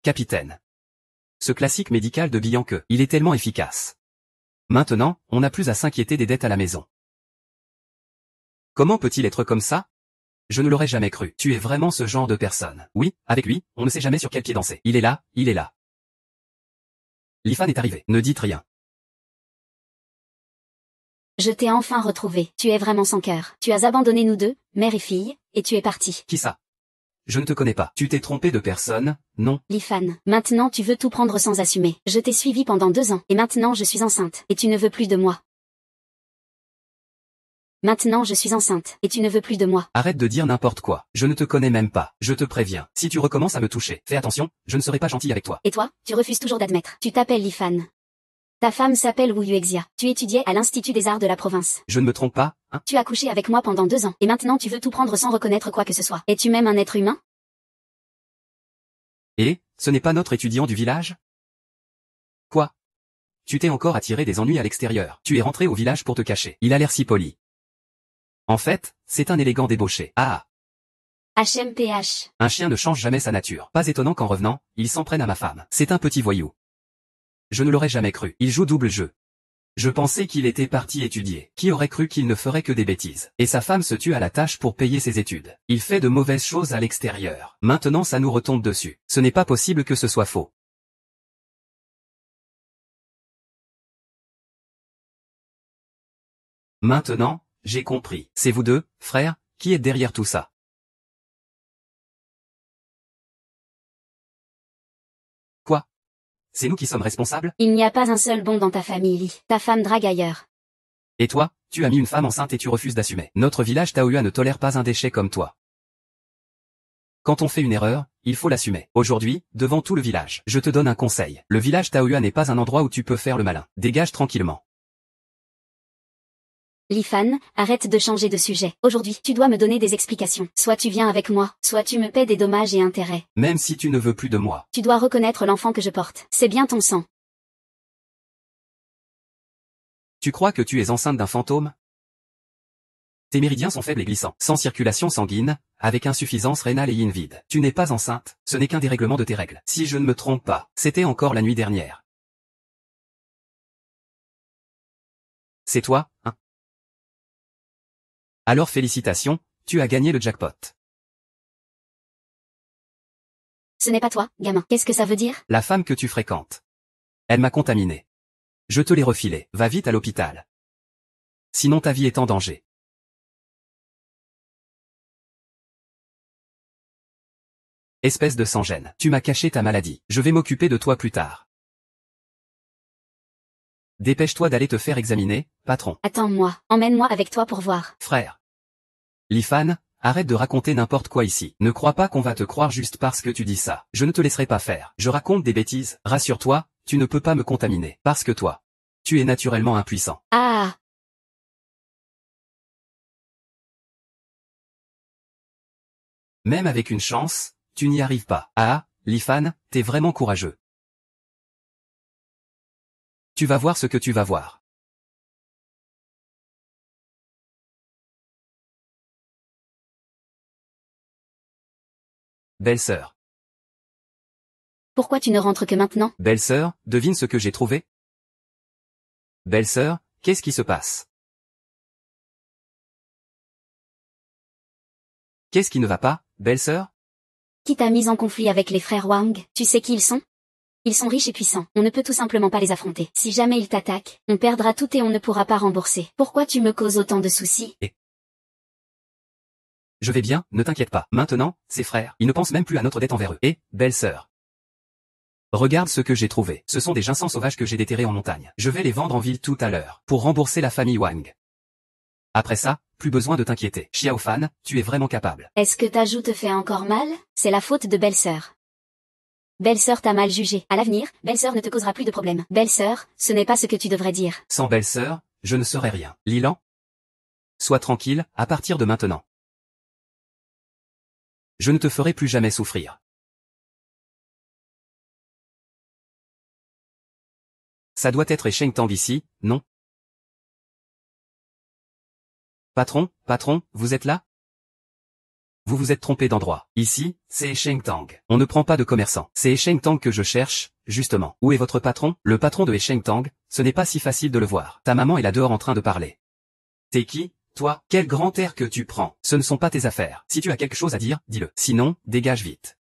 capitaine. Ce classique médical de Bianque, il est tellement efficace. Maintenant, on n'a plus à s'inquiéter des dettes à la maison. Comment peut-il être comme ça? Je ne l'aurais jamais cru. Tu es vraiment ce genre de personne. Oui, avec lui, on ne sait jamais sur quel pied danser. Il est là, il est là. Lifan est arrivé. Ne dites rien. Je t'ai enfin retrouvé. Tu es vraiment sans cœur. Tu as abandonné nous deux, mère et fille, et tu es parti. Qui ça? Je ne te connais pas. Tu t'es trompé de personne, non? Lifan, maintenant tu veux tout prendre sans assumer. Je t'ai suivi pendant 2 ans, et maintenant je suis enceinte, et tu ne veux plus de moi. Maintenant je suis enceinte, et tu ne veux plus de moi. Arrête de dire n'importe quoi. Je ne te connais même pas. Je te préviens. Si tu recommences à me toucher, fais attention, je ne serai pas gentil avec toi. Et toi, tu refuses toujours d'admettre. Tu t'appelles Lifan. Ta femme s'appelle Wu Yuexia. Tu étudiais à l'Institut des Arts de la province. Je ne me trompe pas, hein? Tu as couché avec moi pendant 2 ans, et maintenant tu veux tout prendre sans reconnaître quoi que ce soit. Es-tu même un être humain? Et, ce n'est pas notre étudiant du village? Quoi? Tu t'es encore attiré des ennuis à l'extérieur. Tu es rentré au village pour te cacher. Il a l'air si poli. En fait, c'est un élégant débauché. Ah! HMPH. Un chien ne change jamais sa nature. Pas étonnant qu'en revenant, il s'en prenne à ma femme. C'est un petit voyou. Je ne l'aurais jamais cru. Il joue double jeu. Je pensais qu'il était parti étudier. Qui aurait cru qu'il ne ferait que des bêtises? Et sa femme se tue à la tâche pour payer ses études. Il fait de mauvaises choses à l'extérieur. Maintenant ça nous retombe dessus. Ce n'est pas possible que ce soit faux. Maintenant, j'ai compris. C'est vous deux, frères, qui êtes derrière tout ça. Quoi? C'est nous qui sommes responsables? Il n'y a pas un seul bon dans ta famille, Li. Ta femme drague ailleurs. Et toi, tu as mis une femme enceinte et tu refuses d'assumer. Notre village Taoyuan ne tolère pas un déchet comme toi. Quand on fait une erreur, il faut l'assumer. Aujourd'hui, devant tout le village, je te donne un conseil. Le village Taoyuan n'est pas un endroit où tu peux faire le malin. Dégage tranquillement. Lifan, arrête de changer de sujet. Aujourd'hui, tu dois me donner des explications. Soit tu viens avec moi, soit tu me paies des dommages et intérêts. Même si tu ne veux plus de moi. Tu dois reconnaître l'enfant que je porte. C'est bien ton sang. Tu crois que tu es enceinte d'un fantôme? Tes méridiens sont faibles et glissants, sans circulation sanguine, avec insuffisance rénale et yin vide. Tu n'es pas enceinte, ce n'est qu'un dérèglement de tes règles. Si je ne me trompe pas, c'était encore la nuit dernière. C'est toi, hein? Alors félicitations, tu as gagné le jackpot. Ce n'est pas toi, gamin. Qu'est-ce que ça veut dire? La femme que tu fréquentes. Elle m'a contaminé. Je te l'ai refilé. Va vite à l'hôpital. Sinon ta vie est en danger. Espèce de sans-gêne. Tu m'as caché ta maladie. Je vais m'occuper de toi plus tard. Dépêche-toi d'aller te faire examiner, patron. Attends-moi. Emmène-moi avec toi pour voir. Frère. Lifan, arrête de raconter n'importe quoi ici. Ne crois pas qu'on va te croire juste parce que tu dis ça. Je ne te laisserai pas faire. Je raconte des bêtises. Rassure-toi, tu ne peux pas me contaminer. Parce que toi, tu es naturellement impuissant. Ah! Même avec une chance, tu n'y arrives pas. Ah, Lifan, t'es vraiment courageux. Tu vas voir ce que tu vas voir. Belle-sœur. Pourquoi tu ne rentres que maintenant? Belle-sœur, devine ce que j'ai trouvé? Belle-sœur, qu'est-ce qui se passe? Qu'est-ce qui ne va pas, belle-sœur? Qui t'a mise en conflit avec les frères Wang? Tu sais qui ils sont? Ils sont riches et puissants. On ne peut tout simplement pas les affronter. Si jamais ils t'attaquent, on perdra tout et on ne pourra pas rembourser. Pourquoi tu me causes autant de soucis? Je vais bien, ne t'inquiète pas. Maintenant, ces frères, ils ne pensent même plus à notre dette envers eux. Et, belle-sœur. Regarde ce que j'ai trouvé. Ce sont des ginseng sauvages que j'ai déterrés en montagne. Je vais les vendre en ville tout à l'heure, pour rembourser la famille Wang. Après ça, plus besoin de t'inquiéter. Xiao Fan, tu es vraiment capable. Est-ce que ta joue te fait encore mal? C'est la faute de belle-sœur. Belle-sœur t'a mal jugé. À l'avenir, belle-sœur ne te causera plus de problèmes. Belle-sœur, ce n'est pas ce que tu devrais dire. Sans belle-sœur, je ne serai rien. Lilan? Sois tranquille, à partir de maintenant. Je ne te ferai plus jamais souffrir. Ça doit être Sheng Tang ici, non? Patron, vous êtes là? Vous vous êtes trompé d'endroit. Ici, c'est Shengtang. On ne prend pas de commerçants. C'est Shengtang que je cherche, justement. Où est votre patron? Le patron de Shengtang, ce n'est pas si facile de le voir. Ta maman est là dehors en train de parler. T'es qui, toi? Quel grand air que tu prends. Ce ne sont pas tes affaires. Si tu as quelque chose à dire, dis-le. Sinon, dégage vite.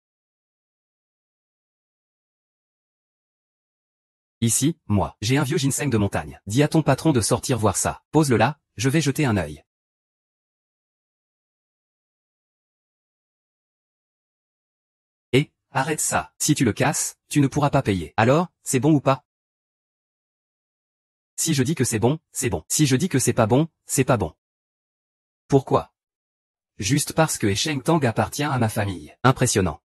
Ici, moi, j'ai un vieux ginseng de montagne. Dis à ton patron de sortir voir ça. Pose-le là, je vais jeter un œil. Et, arrête ça. Si tu le casses, tu ne pourras pas payer. Alors, c'est bon ou pas? Si je dis que c'est bon, c'est bon. Si je dis que c'est pas bon, c'est pas bon. Pourquoi? Juste parce que Shengtang appartient à ma famille. Impressionnant.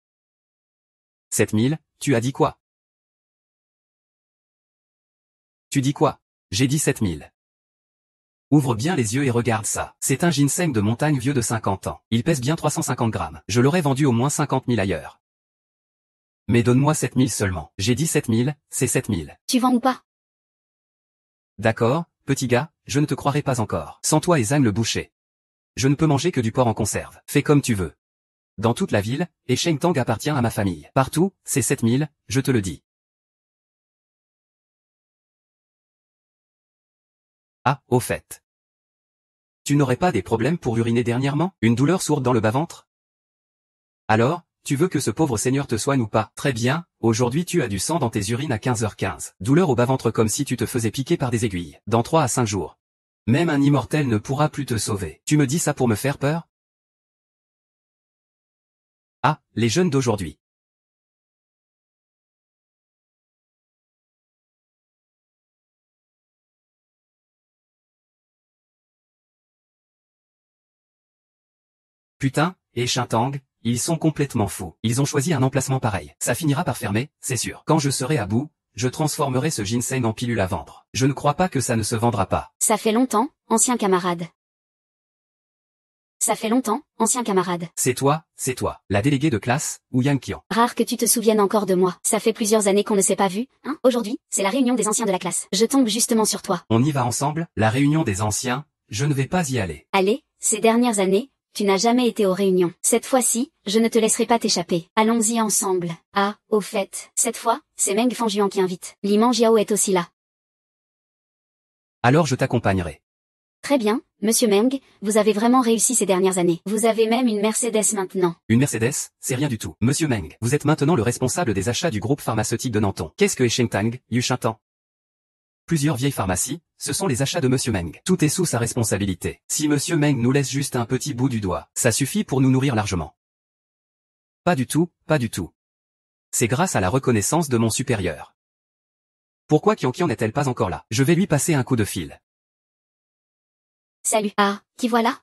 7000, tu as dit quoi? Tu dis quoi? J'ai dit 7000. Ouvre bien les yeux et regarde ça. C'est un ginseng de montagne vieux de 50 ans. Il pèse bien 350 grammes. Je l'aurais vendu au moins 50 000 ailleurs. Mais donne-moi 7000 seulement. J'ai dit 7000, c'est 7000. Tu vends ou pas? D'accord, petit gars, je ne te croirai pas encore. Sans toi et Zhang le boucher. Je ne peux manger que du porc en conserve. Fais comme tu veux. Dans toute la ville, Shengtang appartient à ma famille. Partout, c'est 7000, je te le dis. Ah, au fait. Tu n'aurais pas des problèmes pour uriner dernièrement? Une douleur sourde dans le bas-ventre? Alors, tu veux que ce pauvre seigneur te soigne ou pas? Très bien, aujourd'hui tu as du sang dans tes urines à 15h15. Douleur au bas-ventre comme si tu te faisais piquer par des aiguilles. Dans 3 à 5 jours. Même un immortel ne pourra plus te sauver. Tu me dis ça pour me faire peur? Ah, les jeunes d'aujourd'hui. Putain, Shengtang, ils sont complètement fous. Ils ont choisi un emplacement pareil. Ça finira par fermer, c'est sûr. Quand je serai à bout, je transformerai ce ginseng en pilule à vendre. Je ne crois pas que ça ne se vendra pas. Ça fait longtemps, ancien camarade. Ça fait longtemps, ancien camarade. C'est toi, la déléguée de classe, ou Yang Qian. Rare que tu te souviennes encore de moi. Ça fait plusieurs années qu'on ne s'est pas vu, hein? Aujourd'hui, c'est la réunion des anciens de la classe. Je tombe justement sur toi. On y va ensemble? La réunion des anciens? Je ne vais pas y aller. Allez, ces dernières années, tu n'as jamais été aux réunions. Cette fois-ci, je ne te laisserai pas t'échapper. Allons-y ensemble. Ah, au fait, cette fois, c'est Meng Fanjuan qui invite. Li Manjiao est aussi là. Alors je t'accompagnerai. Très bien, monsieur Meng, vous avez vraiment réussi ces dernières années. Vous avez même une Mercedes maintenant. Une Mercedes? C'est rien du tout. Monsieur Meng, vous êtes maintenant le responsable des achats du groupe pharmaceutique de Nanton. Qu'est-ce que Shengtang, Yushintang? Plusieurs vieilles pharmacies, ce sont les achats de monsieur Meng. Tout est sous sa responsabilité. Si monsieur Meng nous laisse juste un petit bout du doigt, ça suffit pour nous nourrir largement. Pas du tout, pas du tout. C'est grâce à la reconnaissance de mon supérieur. Pourquoi Qian n'est-elle pas encore là? Je vais lui passer un coup de fil. Salut. Ah, qui voilà?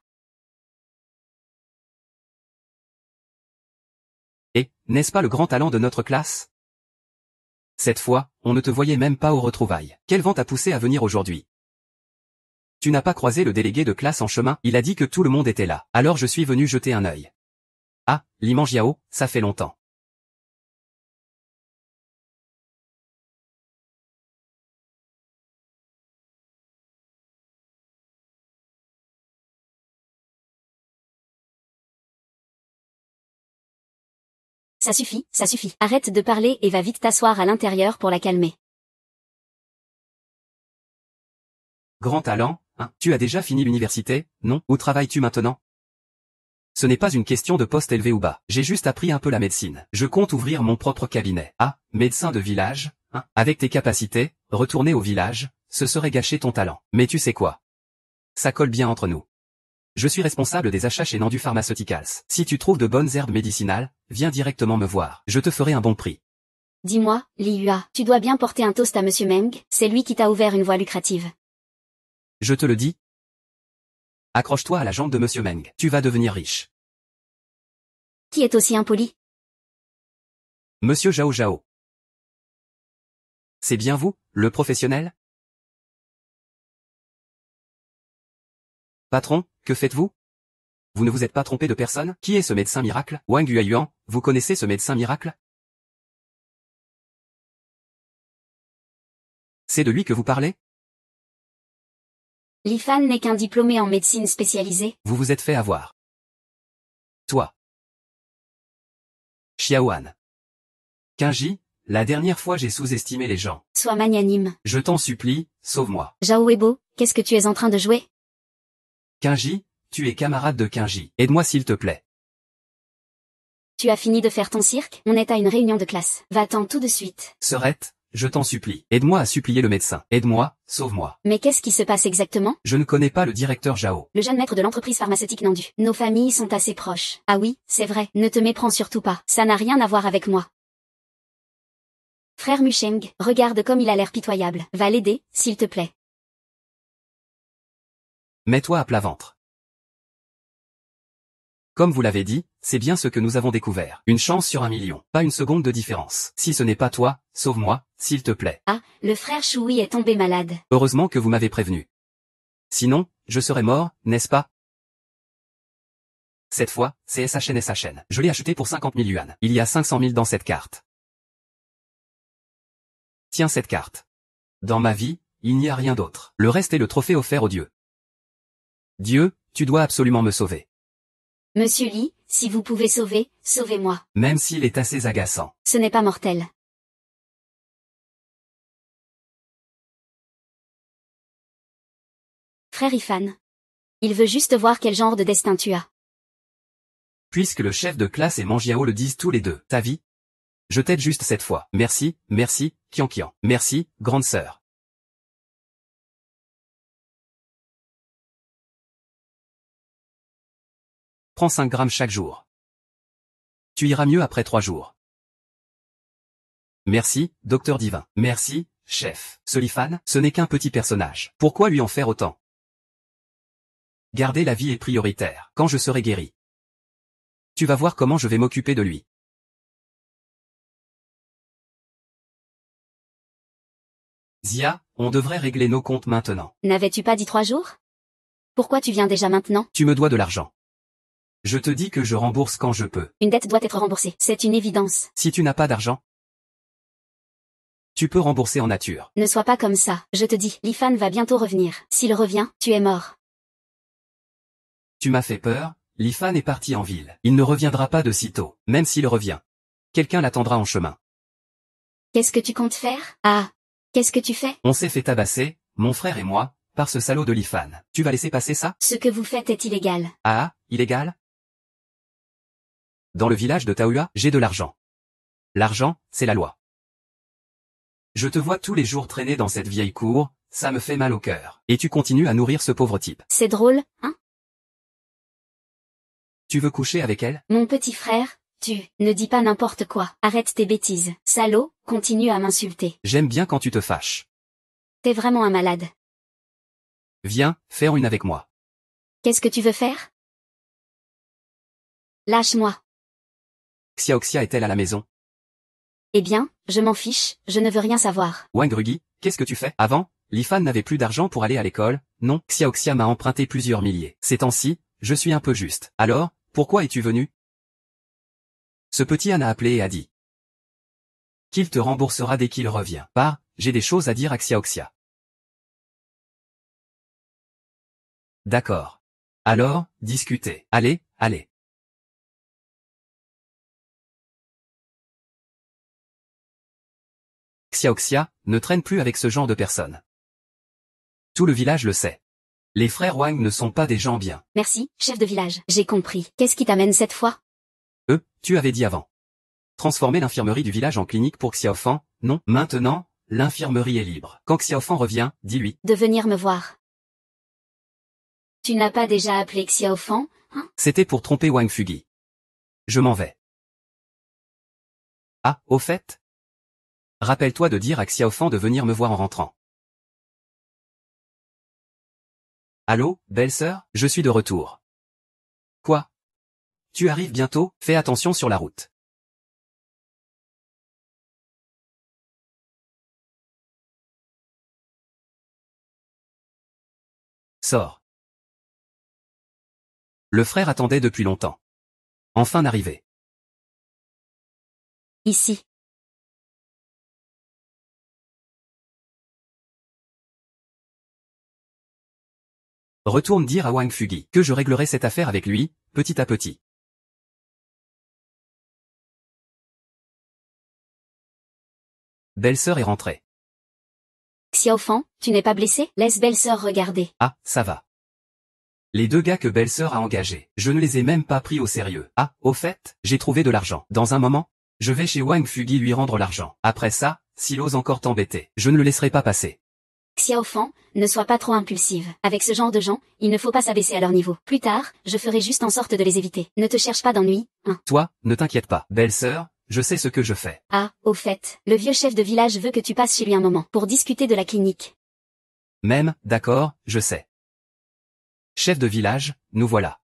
Et, n'est-ce pas le grand talent de notre classe? Cette fois, on ne te voyait même pas aux retrouvailles. Quel vent t'a poussé à venir aujourd'hui? Tu n'as pas croisé le délégué de classe en chemin? Il a dit que tout le monde était là. Alors je suis venu jeter un œil. Ah, Li Manjiao, ça fait longtemps. Ça suffit, ça suffit. Arrête de parler et va vite t'asseoir à l'intérieur pour la calmer. Grand talent, hein? Tu as déjà fini l'université, non? Où travailles-tu maintenant? Ce n'est pas une question de poste élevé ou bas. J'ai juste appris un peu la médecine. Je compte ouvrir mon propre cabinet. Ah, médecin de village, hein? Avec tes capacités, retourner au village, ce serait gâcher ton talent. Mais tu sais quoi? Ça colle bien entre nous. Je suis responsable des achats chez Nandu Pharmaceuticals. Si tu trouves de bonnes herbes médicinales, viens directement me voir. Je te ferai un bon prix. Dis-moi, Li Yua, tu dois bien porter un toast à monsieur Meng, c'est lui qui t'a ouvert une voie lucrative. Je te le dis. Accroche-toi à la jambe de monsieur Meng. Tu vas devenir riche. Qui est aussi impoli? Monsieur Zhao Zhao. C'est bien vous, le professionnel? Patron, que faites-vous? Vous ne vous êtes pas trompé de personne? Qui est ce médecin miracle? Wang Yuanyuan, vous connaissez ce médecin miracle? C'est de lui que vous parlez? Li Fan n'est qu'un diplômé en médecine spécialisée. Vous vous êtes fait avoir. Toi. Xiaoan. Kinji, la dernière fois j'ai sous-estimé les gens. Sois magnanime. Je t'en supplie, sauve-moi. Zhao Weibo, qu'est-ce que tu es en train de jouer? Kinji, tu es camarade de Kinji. Aide-moi s'il te plaît. Tu as fini de faire ton cirque? On est à une réunion de classe. Va-t'en tout de suite. Sœurette, je t'en supplie. Aide-moi à supplier le médecin. Aide-moi, sauve-moi. Mais qu'est-ce qui se passe exactement? Je ne connais pas le directeur Zhao. Le jeune maître de l'entreprise pharmaceutique Nandu. Nos familles sont assez proches. Ah oui, c'est vrai. Ne te méprends surtout pas. Ça n'a rien à voir avec moi. Frère Musheng, regarde comme il a l'air pitoyable. Va l'aider, s'il te plaît. Mets-toi à plat ventre. Comme vous l'avez dit, c'est bien ce que nous avons découvert. Une chance sur 1 million. Pas une seconde de différence. Si ce n'est pas toi, sauve-moi, s'il te plaît. Ah, le frère Choui est tombé malade. Heureusement que vous m'avez prévenu. Sinon, je serais mort, n'est-ce pas? Cette fois, c'est SHN. Je l'ai acheté pour 50 000 yuan. Il y a 500 000 dans cette carte. Tiens cette carte. Dans ma vie, il n'y a rien d'autre. Le reste est le trophée offert au dieu. Dieu, tu dois absolument me sauver. Monsieur Li, si vous pouvez sauver, sauvez-moi. Même s'il est assez agaçant. Ce n'est pas mortel. Frère Ifan. Il veut juste voir quel genre de destin tu as. Puisque le chef de classe et Mangiao le disent tous les deux. Ta vie? Je t'aide juste cette fois. Merci, Kian. Merci, grande sœur. Prends 5 grammes chaque jour. Tu iras mieux après 3 jours. Merci, docteur divin. Merci, chef. Ce Lifan, ce n'est qu'un petit personnage. Pourquoi lui en faire autant? Garder la vie est prioritaire. Quand je serai guéri. Tu vas voir comment je vais m'occuper de lui. Zia, on devrait régler nos comptes maintenant. N'avais-tu pas dit 3 jours? Pourquoi tu viens déjà maintenant? Tu me dois de l'argent. Je te dis que je rembourse quand je peux. Une dette doit être remboursée. C'est une évidence. Si tu n'as pas d'argent, tu peux rembourser en nature. Ne sois pas comme ça. Je te dis, Lifan va bientôt revenir. S'il revient, tu es mort. Tu m'as fait peur, Lifan est parti en ville. Il ne reviendra pas de sitôt, même s'il revient. Quelqu'un l'attendra en chemin. Qu'est-ce que tu comptes faire? Ah. Qu'est-ce que tu fais? On s'est fait tabasser, mon frère et moi, par ce salaud de Lifan. Tu vas laisser passer ça? Ce que vous faites est illégal. Ah, illégal? Dans le village de Taoua, j'ai de l'argent. L'argent, c'est la loi. Je te vois tous les jours traîner dans cette vieille cour, ça me fait mal au cœur. Et tu continues à nourrir ce pauvre type. C'est drôle, hein? Tu veux coucher avec elle? Mon petit frère, ne dis pas n'importe quoi. Arrête tes bêtises. Salaud, continue à m'insulter. J'aime bien quand tu te fâches. T'es vraiment un malade. Viens, faire une avec moi. Qu'est-ce que tu veux faire? Lâche-moi. Xiaoxia est-elle à la maison? Eh bien, je m'en fiche, je ne veux rien savoir. Wang Rugi, qu'est-ce que tu fais? Avant, Lifan n'avait plus d'argent pour aller à l'école, non, Xiaoxia m'a emprunté plusieurs milliers. Ces temps-ci, je suis un peu juste. Alors, pourquoi es-tu venu? Ce petit Anne a appelé et a dit qu'il te remboursera dès qu'il revient. J'ai des choses à dire à Xiaoxia. D'accord. Alors, discutez. Allez. Xiaoxia, ne traîne plus avec ce genre de personnes. Tout le village le sait. Les frères Wang ne sont pas des gens bien. Merci, chef de village. J'ai compris. Qu'est-ce qui t'amène cette fois? Tu avais dit avant. Transformer l'infirmerie du village en clinique pour Xiaofan, non, maintenant, l'infirmerie est libre. Quand Xiaofan revient, dis-lui. De venir me voir. Tu n'as pas déjà appelé Xiaofan, hein? C'était pour tromper Wang Fugi. Je m'en vais. Ah, au fait? Rappelle-toi de dire à Xiaofan de venir me voir en rentrant. Allô, belle-sœur, je suis de retour. Quoi? Tu arrives bientôt, fais attention sur la route. Sors. Le frère attendait depuis longtemps. Enfin arrivé. Ici. Retourne dire à Wang Fugi que je réglerai cette affaire avec lui, petit à petit. Belle-sœur est rentrée. Xiaofan, tu n'es pas blessé? Laisse belle-sœur regarder. Ah, ça va. Les 2 gars que belle-sœur a engagés, je ne les ai même pas pris au sérieux. Ah, au fait, j'ai trouvé de l'argent. Dans un moment, je vais chez Wang Fugi lui rendre l'argent. Après ça, s'il ose encore t'embêter, je ne le laisserai pas passer. Xiaofan, ne sois pas trop impulsive. Avec ce genre de gens, il ne faut pas s'abaisser à leur niveau. Plus tard, je ferai juste en sorte de les éviter. Ne te cherche pas d'ennui, hein. Toi, ne t'inquiète pas. Belle-sœur, je sais ce que je fais. Ah, au fait, le vieux chef de village veut que tu passes chez lui un moment, pour discuter de la clinique. Même, d'accord, je sais. Chef de village, nous voilà.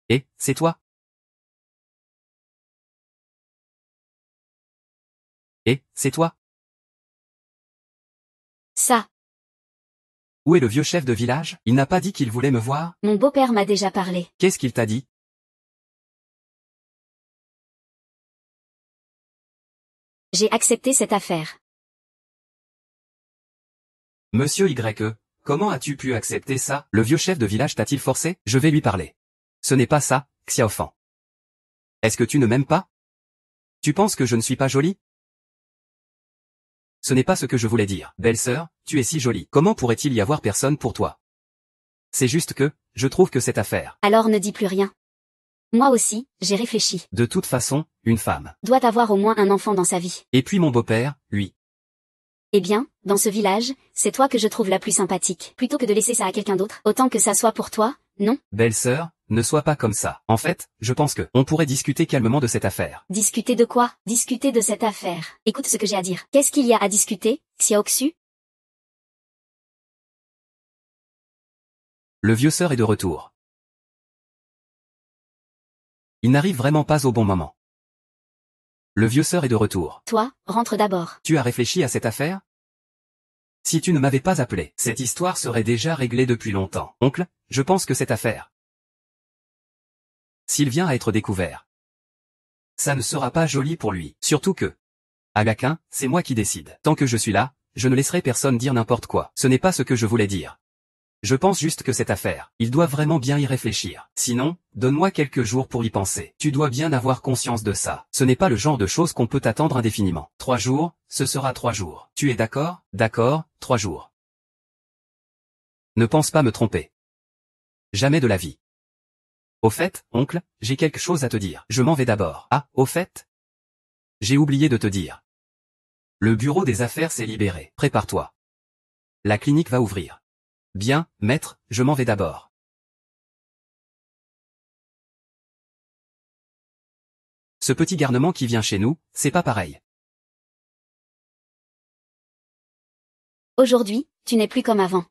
Et, c'est toi? Et, c'est toi? Ça, Où est le vieux chef de village? Il n'a pas dit qu'il voulait me voir? mon beau-père m'a déjà parlé. Qu'est-ce qu'il t'a dit? J'ai accepté cette affaire. Monsieur Y, comment as-tu pu accepter ça? Le vieux chef de village t'a-t-il forcé? Je vais lui parler. Ce n'est pas ça, Xiaofan. Est-ce que tu ne m'aimes pas? Tu penses que je ne suis pas jolie? Ce n'est pas ce que je voulais dire. Belle-sœur, tu es si jolie. Comment pourrait-il y avoir personne pour toi? C'est juste que, je trouve que cette affaire. Alors ne dis plus rien. Moi aussi, j'ai réfléchi. De toute façon, une femme. Doit avoir au moins un enfant dans sa vie. Et puis mon beau-père, lui. Eh bien, dans ce village, c'est toi que je trouve la plus sympathique. Plutôt que de laisser ça à quelqu'un d'autre, autant que ça soit pour toi, non? Belle-sœur, ne sois pas comme ça. En fait, je pense que, on pourrait discuter calmement de cette affaire. Discuter de quoi? Discuter de cette affaire. Écoute ce que j'ai à dire. Qu'est-ce qu'il y a à discuter, Xiaoxu? Le vieux sœur est de retour. Il n'arrive vraiment pas au bon moment. Le vieux sœur est de retour. Toi, rentre d'abord. Tu as réfléchi à cette affaire? Si tu ne m'avais pas appelé, cette histoire serait déjà réglée depuis longtemps. Oncle, je pense que cette affaire, s'il vient à être découvert, ça ne sera pas joli pour lui. Surtout que, Agakin, c'est moi qui décide. Tant que je suis là, je ne laisserai personne dire n'importe quoi. Ce n'est pas ce que je voulais dire. Je pense juste que cette affaire, il doit vraiment bien y réfléchir. Sinon, donne-moi quelques jours pour y penser. Tu dois bien avoir conscience de ça. Ce n'est pas le genre de choses qu'on peut attendre indéfiniment. 3 jours, ce sera 3 jours. Tu es d'accord? D'accord, 3 jours. Ne pense pas me tromper. Jamais de la vie. Au fait, oncle, j'ai quelque chose à te dire. Je m'en vais d'abord. Ah, au fait? J'ai oublié de te dire. Le bureau des affaires s'est libéré. Prépare-toi. La clinique va ouvrir. Bien, maître, je m'en vais d'abord. Ce petit garnement qui vient chez nous, c'est pas pareil. Aujourd'hui, tu n'es plus comme avant.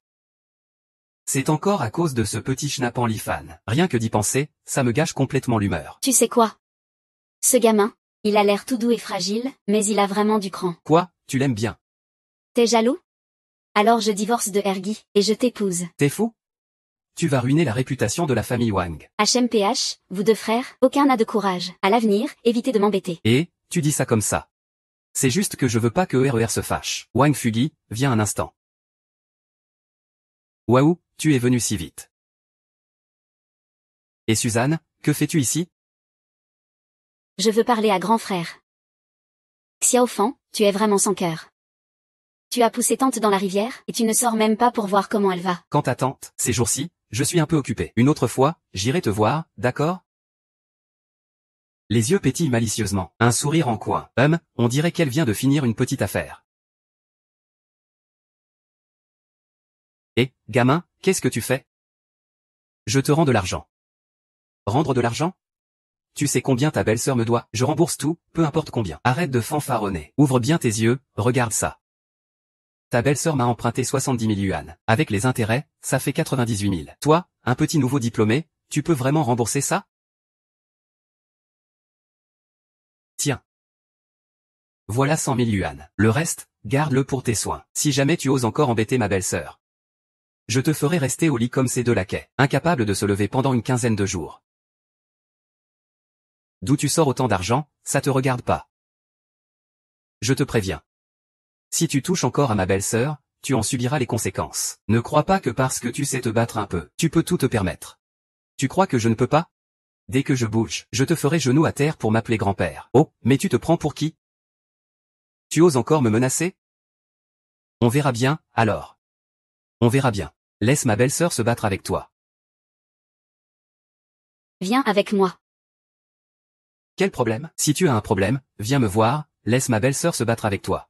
C'est encore à cause de ce petit schnappant Lifan. Rien que d'y penser, ça me gâche complètement l'humeur. Tu sais quoi? Ce gamin, il a l'air tout doux et fragile, mais il a vraiment du cran. Quoi, tu l'aimes bien? T'es jaloux? Alors je divorce de Ergi, et je t'épouse. T'es fou? Tu vas ruiner la réputation de la famille Wang. HMPH, vous 2 frères, aucun n'a de courage. À l'avenir, évitez de m'embêter. Et, tu dis ça comme ça. C'est juste que je veux pas que RER se fâche. Wang Fugi, viens un instant. Waouh, tu es venu si vite. Et Suzanne, que fais-tu ici? Je veux parler à grand frère. Xiaofan, tu es vraiment sans cœur. Tu as poussé tante dans la rivière, et tu ne sors même pas pour voir comment elle va. Quant à tante, ces jours-ci, je suis un peu occupé. Une autre fois, j'irai te voir, d'accord? Les yeux pétillent malicieusement, un sourire en coin. On dirait qu'elle vient de finir une petite affaire. Et, gamin, qu'est-ce que tu fais? Je te rends de l'argent. Rendre de l'argent? Tu sais combien ta belle-sœur me doit? Je rembourse tout, peu importe combien. Arrête de fanfaronner. Ouvre bien tes yeux, regarde ça. Ta belle-sœur m'a emprunté 70 000 yuan. Avec les intérêts, ça fait 98 000. Toi, un petit nouveau diplômé, tu peux vraiment rembourser ça? Tiens. Voilà 100 000 yuan. Le reste, garde-le pour tes soins. Si jamais tu oses encore embêter ma belle-sœur, je te ferai rester au lit comme ces 2 laquais, incapables de se lever pendant une quinzaine de jours. D'où tu sors autant d'argent, ça te regarde pas. Je te préviens. Si tu touches encore à ma belle-sœur, tu en subiras les conséquences. Ne crois pas que parce que tu sais te battre un peu, tu peux tout te permettre. Tu crois que je ne peux pas? Dès que je bouge, je te ferai genou à terre pour m'appeler grand-père. Oh, mais tu te prends pour qui? Tu oses encore me menacer? On verra bien, alors. On verra bien. Laisse ma belle-sœur se battre avec toi. Viens avec moi. Quel problème? Si tu as un problème, viens me voir, laisse ma belle-sœur se battre avec toi.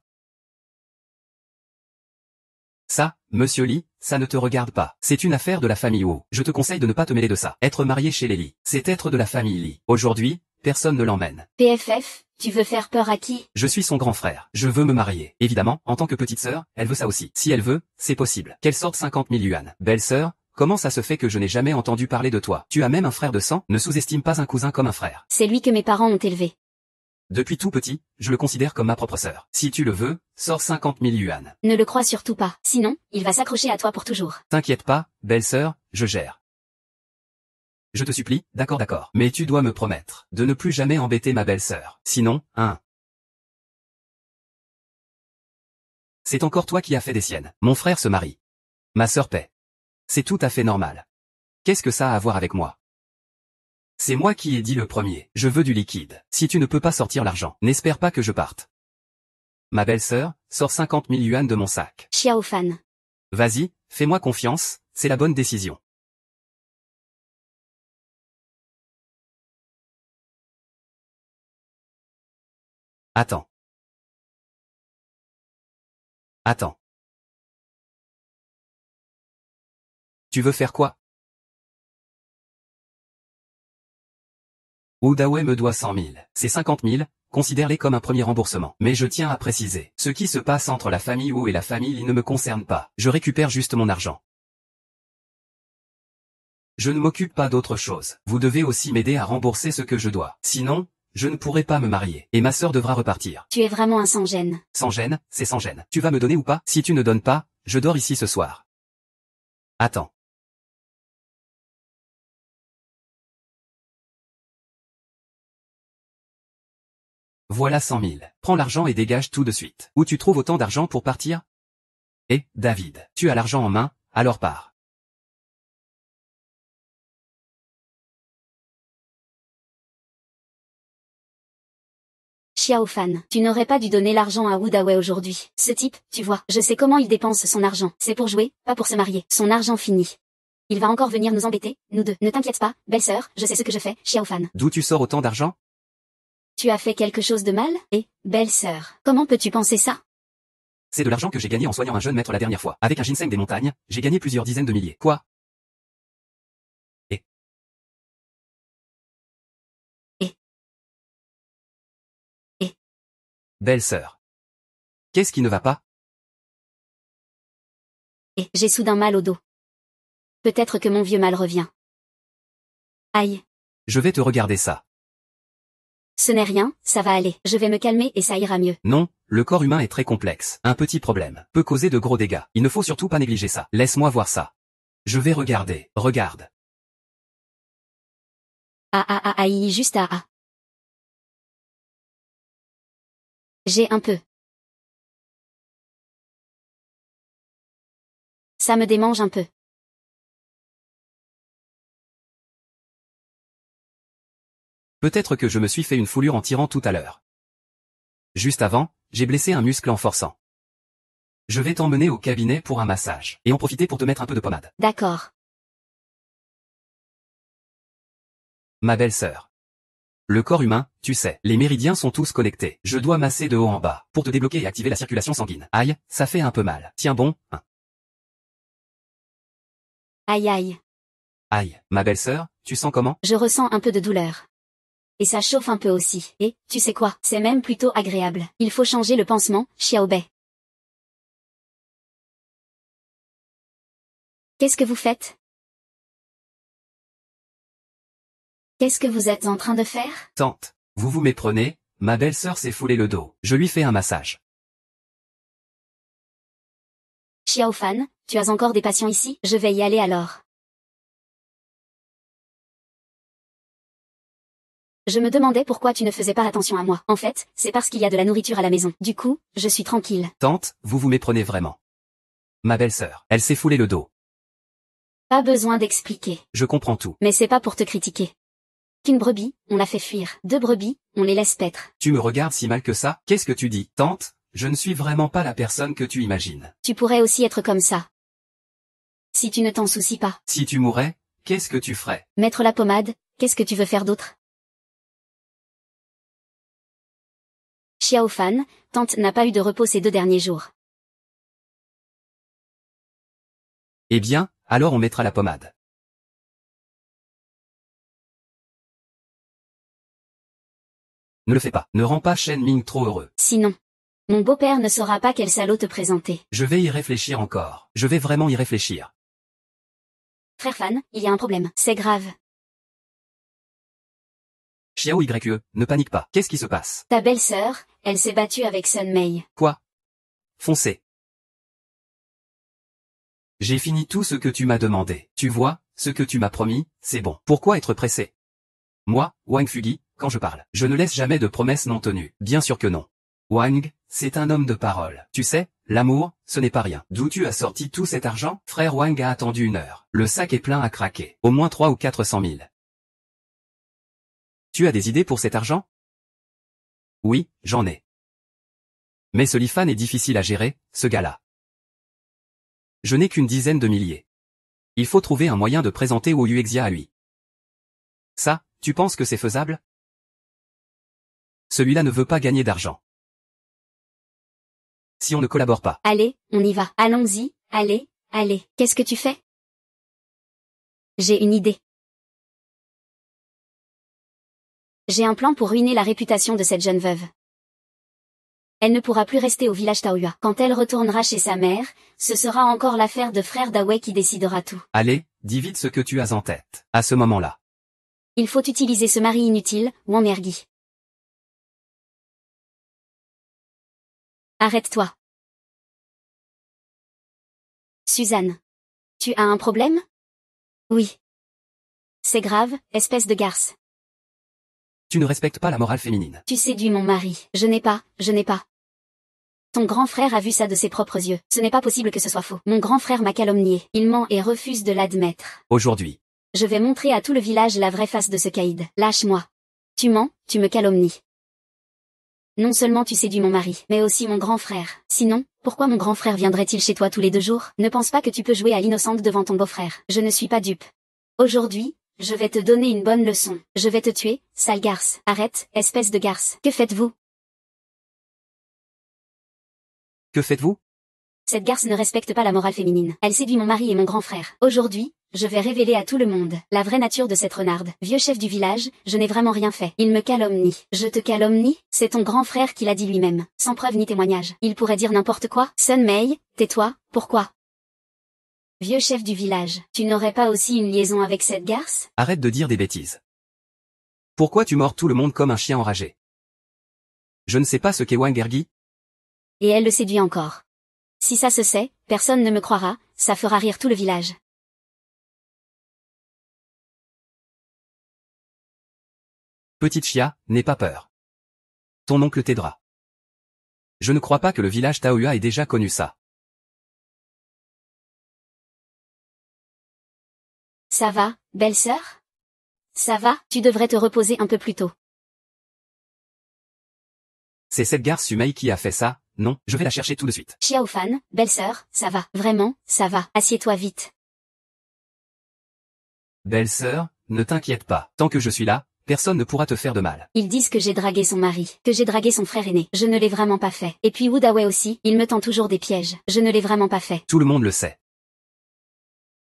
Ça, monsieur Lee, ça ne te regarde pas. C'est une affaire de la famille Wu. Je te conseille de ne pas te mêler de ça. Être marié chez les Lee, c'est être de la famille Lee. Aujourd'hui, personne ne l'emmène. PFF, tu veux faire peur à qui? Je suis son grand frère. Je veux me marier. Évidemment, en tant que petite sœur, elle veut ça aussi. Si elle veut, c'est possible. Qu'elle sorte 50 000 yuan. Belle-sœur, comment ça se fait que je n'ai jamais entendu parler de toi? Tu as même un frère de sang? Ne sous-estime pas un cousin comme un frère. C'est lui que mes parents ont élevé. Depuis tout petit, je le considère comme ma propre sœur. Si tu le veux, sors 50 000 yuan. Ne le crois surtout pas. Sinon, il va s'accrocher à toi pour toujours. T'inquiète pas, belle-sœur, je gère. Je te supplie, d'accord. Mais tu dois me promettre de ne plus jamais embêter ma belle-sœur. Sinon, c'est encore toi qui as fait des siennes. Mon frère se marie. Ma sœur paie. C'est tout à fait normal. Qu'est-ce que ça a à voir avec moi? C'est moi qui ai dit le premier. Je veux du liquide. Si tu ne peux pas sortir l'argent, n'espère pas que je parte. Ma belle-sœur, sors 50 000 yuan de mon sac. Xiao Fan. Vas-y, fais-moi confiance, c'est la bonne décision. Attends. Tu veux faire quoi? Oudawei me doit 100 000. C'est 50 000, considère-les comme un premier remboursement. Mais je tiens à préciser, ce qui se passe entre la famille Wu et la famille Li ne me concerne pas. Je récupère juste mon argent. Je ne m'occupe pas d'autre chose. Vous devez aussi m'aider à rembourser ce que je dois. Sinon, je ne pourrai pas me marier. Et ma sœur devra repartir. Tu es vraiment un sans-gêne. Sans gêne, c'est sans gêne. Tu vas me donner ou pas? Si tu ne donnes pas, je dors ici ce soir. Attends. Voilà 100 000. Prends l'argent et dégage tout de suite. Où tu trouves autant d'argent pour partir? Eh, David, tu as l'argent en main, alors pars. Xiao Fan, tu n'aurais pas dû donner l'argent à Wu Dawei aujourd'hui. Ce type, tu vois, je sais comment il dépense son argent. C'est pour jouer, pas pour se marier. Son argent fini. Il va encore venir nous embêter, nous deux. Ne t'inquiète pas, belle-sœur, je sais ce que je fais, Xiao Fan. D'où tu sors autant d'argent? Tu as fait quelque chose de mal? Eh, belle-sœur, comment peux-tu penser ça? C'est de l'argent que j'ai gagné en soignant un jeune maître la dernière fois. Avec un ginseng des montagnes, j'ai gagné plusieurs dizaines de milliers. Quoi? Belle-sœur. Qu'est-ce qui ne va pas? Et j'ai soudain mal au dos. Peut-être que mon vieux mal revient. Aïe. Je vais te regarder ça. Ce n'est rien, ça va aller. Je vais me calmer et ça ira mieux. Non, le corps humain est très complexe. Un petit problème peut causer de gros dégâts. Il ne faut surtout pas négliger ça. Laisse-moi voir ça. Je vais regarder. Regarde. Aïe, juste J'ai un peu. Ça me démange un peu. Peut-être que je me suis fait une foulure en tirant tout à l'heure. Juste avant, j'ai blessé un muscle en forçant. Je vais t'emmener au cabinet pour un massage, et en profiter pour te mettre un peu de pommade. D'accord. Ma belle-sœur. Le corps humain, tu sais, les méridiens sont tous connectés. Je dois masser de haut en bas, pour te débloquer et activer la circulation sanguine. Aïe, ça fait un peu mal. Tiens bon, Aïe. Aïe, ma belle-sœur, tu sens comment? Je ressens un peu de douleur. Et ça chauffe un peu aussi. Et, tu sais quoi, c'est même plutôt agréable. Il faut changer le pansement, Xiaobei. Qu'est-ce que vous faites? Qu'est-ce que vous êtes en train de faire? Tante, vous vous méprenez, ma belle-sœur s'est foulé le dos. Je lui fais un massage. Xiao Fan, tu as encore des patients ici? Je vais y aller alors. Je me demandais pourquoi tu ne faisais pas attention à moi. En fait, c'est parce qu'il y a de la nourriture à la maison. Du coup, je suis tranquille. Tante, vous vous méprenez vraiment. Ma belle-sœur, elle s'est foulé le dos. Pas besoin d'expliquer. Je comprends tout. Mais c'est pas pour te critiquer. Qu'une brebis, on la fait fuir. 2 brebis, on les laisse paître. Tu me regardes si mal que ça? Qu'est-ce que tu dis? Tante, je ne suis vraiment pas la personne que tu imagines. Tu pourrais aussi être comme ça. Si tu ne t'en soucies pas. Si tu mourais, qu'est-ce que tu ferais? Mettre la pommade, qu'est-ce que tu veux faire d'autre? Xiao Fan, tante n'a pas eu de repos ces 2 derniers jours. Eh bien, alors on mettra la pommade. Ne le fais pas. Ne rends pas Shen Ming trop heureux. Sinon, mon beau-père ne saura pas quel salaud te présenter. Je vais y réfléchir encore. Je vais vraiment y réfléchir. Frère Fan, il y a un problème. C'est grave. Xiao YE, ne panique pas. Qu'est-ce qui se passe? Ta belle-sœur, elle s'est battue avec Sun Mei. Quoi? Foncez. J'ai fini tout ce que tu m'as demandé. Tu vois, ce que tu m'as promis, c'est bon. Pourquoi être pressé? Moi, Wang Fugi, quand je parle, je ne laisse jamais de promesses non tenues. Bien sûr que non. Wang, c'est un homme de parole. Tu sais, l'amour, ce n'est pas rien. D'où tu as sorti tout cet argent? Frère Wang a attendu 1 heure. Le sac est plein à craquer. Au moins 300 ou 400 000. Tu as des idées pour cet argent? Oui, j'en ai. Mais ce Li Fan est difficile à gérer, ce gars-là. Je n'ai qu'une dizaine de milliers. Il faut trouver un moyen de présenter Wu Yuexia à lui. Ça, tu penses que c'est faisable? Celui-là ne veut pas gagner d'argent. Si on ne collabore pas. Allez, on y va. Allons-y, allez, allez. Qu'est-ce que tu fais? J'ai une idée. J'ai un plan pour ruiner la réputation de cette jeune veuve. Elle ne pourra plus rester au village Taoyuan. Quand elle retournera chez sa mère, ce sera encore l'affaire de frère Dawei qui décidera tout. Allez, dis vite ce que tu as en tête. À ce moment-là. Il faut utiliser ce mari inutile, Wang Ergi. Arrête-toi. Suzanne. Tu as un problème? Oui. C'est grave, espèce de garce. Tu ne respectes pas la morale féminine. Tu séduis mon mari. Je n'ai pas. Ton grand frère a vu ça de ses propres yeux. Ce n'est pas possible que ce soit faux. Mon grand frère m'a calomnié. Il ment et refuse de l'admettre. Aujourd'hui. Je vais montrer à tout le village la vraie face de ce caïd. Lâche-moi. Tu mens, tu me calomnies. Non seulement tu séduis mon mari, mais aussi mon grand frère. Sinon, pourquoi mon grand frère viendrait-il chez toi tous les 2 jours? Ne pense pas que tu peux jouer à l'innocente devant ton beau-frère. Je ne suis pas dupe. Aujourd'hui, je vais te donner une bonne leçon. Je vais te tuer, sale garce. Arrête, espèce de garce. Que faites-vous? Que faites-vous? Cette garce ne respecte pas la morale féminine. Elle séduit mon mari et mon grand frère. Aujourd'hui, je vais révéler à tout le monde la vraie nature de cette renarde. Vieux chef du village, je n'ai vraiment rien fait. Il me calomnie. Je te calomnie? C'est ton grand frère qui l'a dit lui-même, sans preuve ni témoignage. Il pourrait dire n'importe quoi. Sun Mei, tais-toi, pourquoi? Vieux chef du village, tu n'aurais pas aussi une liaison avec cette garce? Arrête de dire des bêtises. Pourquoi tu mords tout le monde comme un chien enragé? Je ne sais pas ce qu'est Wang Ergi. Et elle le séduit encore. Si ça se sait, personne ne me croira, ça fera rire tout le village. Petite Chia, n'aie pas peur. Ton oncle t'aidera. Je ne crois pas que le village Taoyuan ait déjà connu ça. Ça va, belle-sœur? Ça va, tu devrais te reposer un peu plus tôt. C'est cette garce Sumei qui a fait ça, non, je vais la chercher tout de suite. Xiao Fan, belle-sœur, ça va, vraiment, ça va, assieds-toi vite. Belle-sœur, ne t'inquiète pas, tant que je suis là, personne ne pourra te faire de mal. Ils disent que j'ai dragué son mari, que j'ai dragué son frère aîné. Je ne l'ai vraiment pas fait. Et puis Wu Dawei aussi, il me tend toujours des pièges. Je ne l'ai vraiment pas fait. Tout le monde le sait.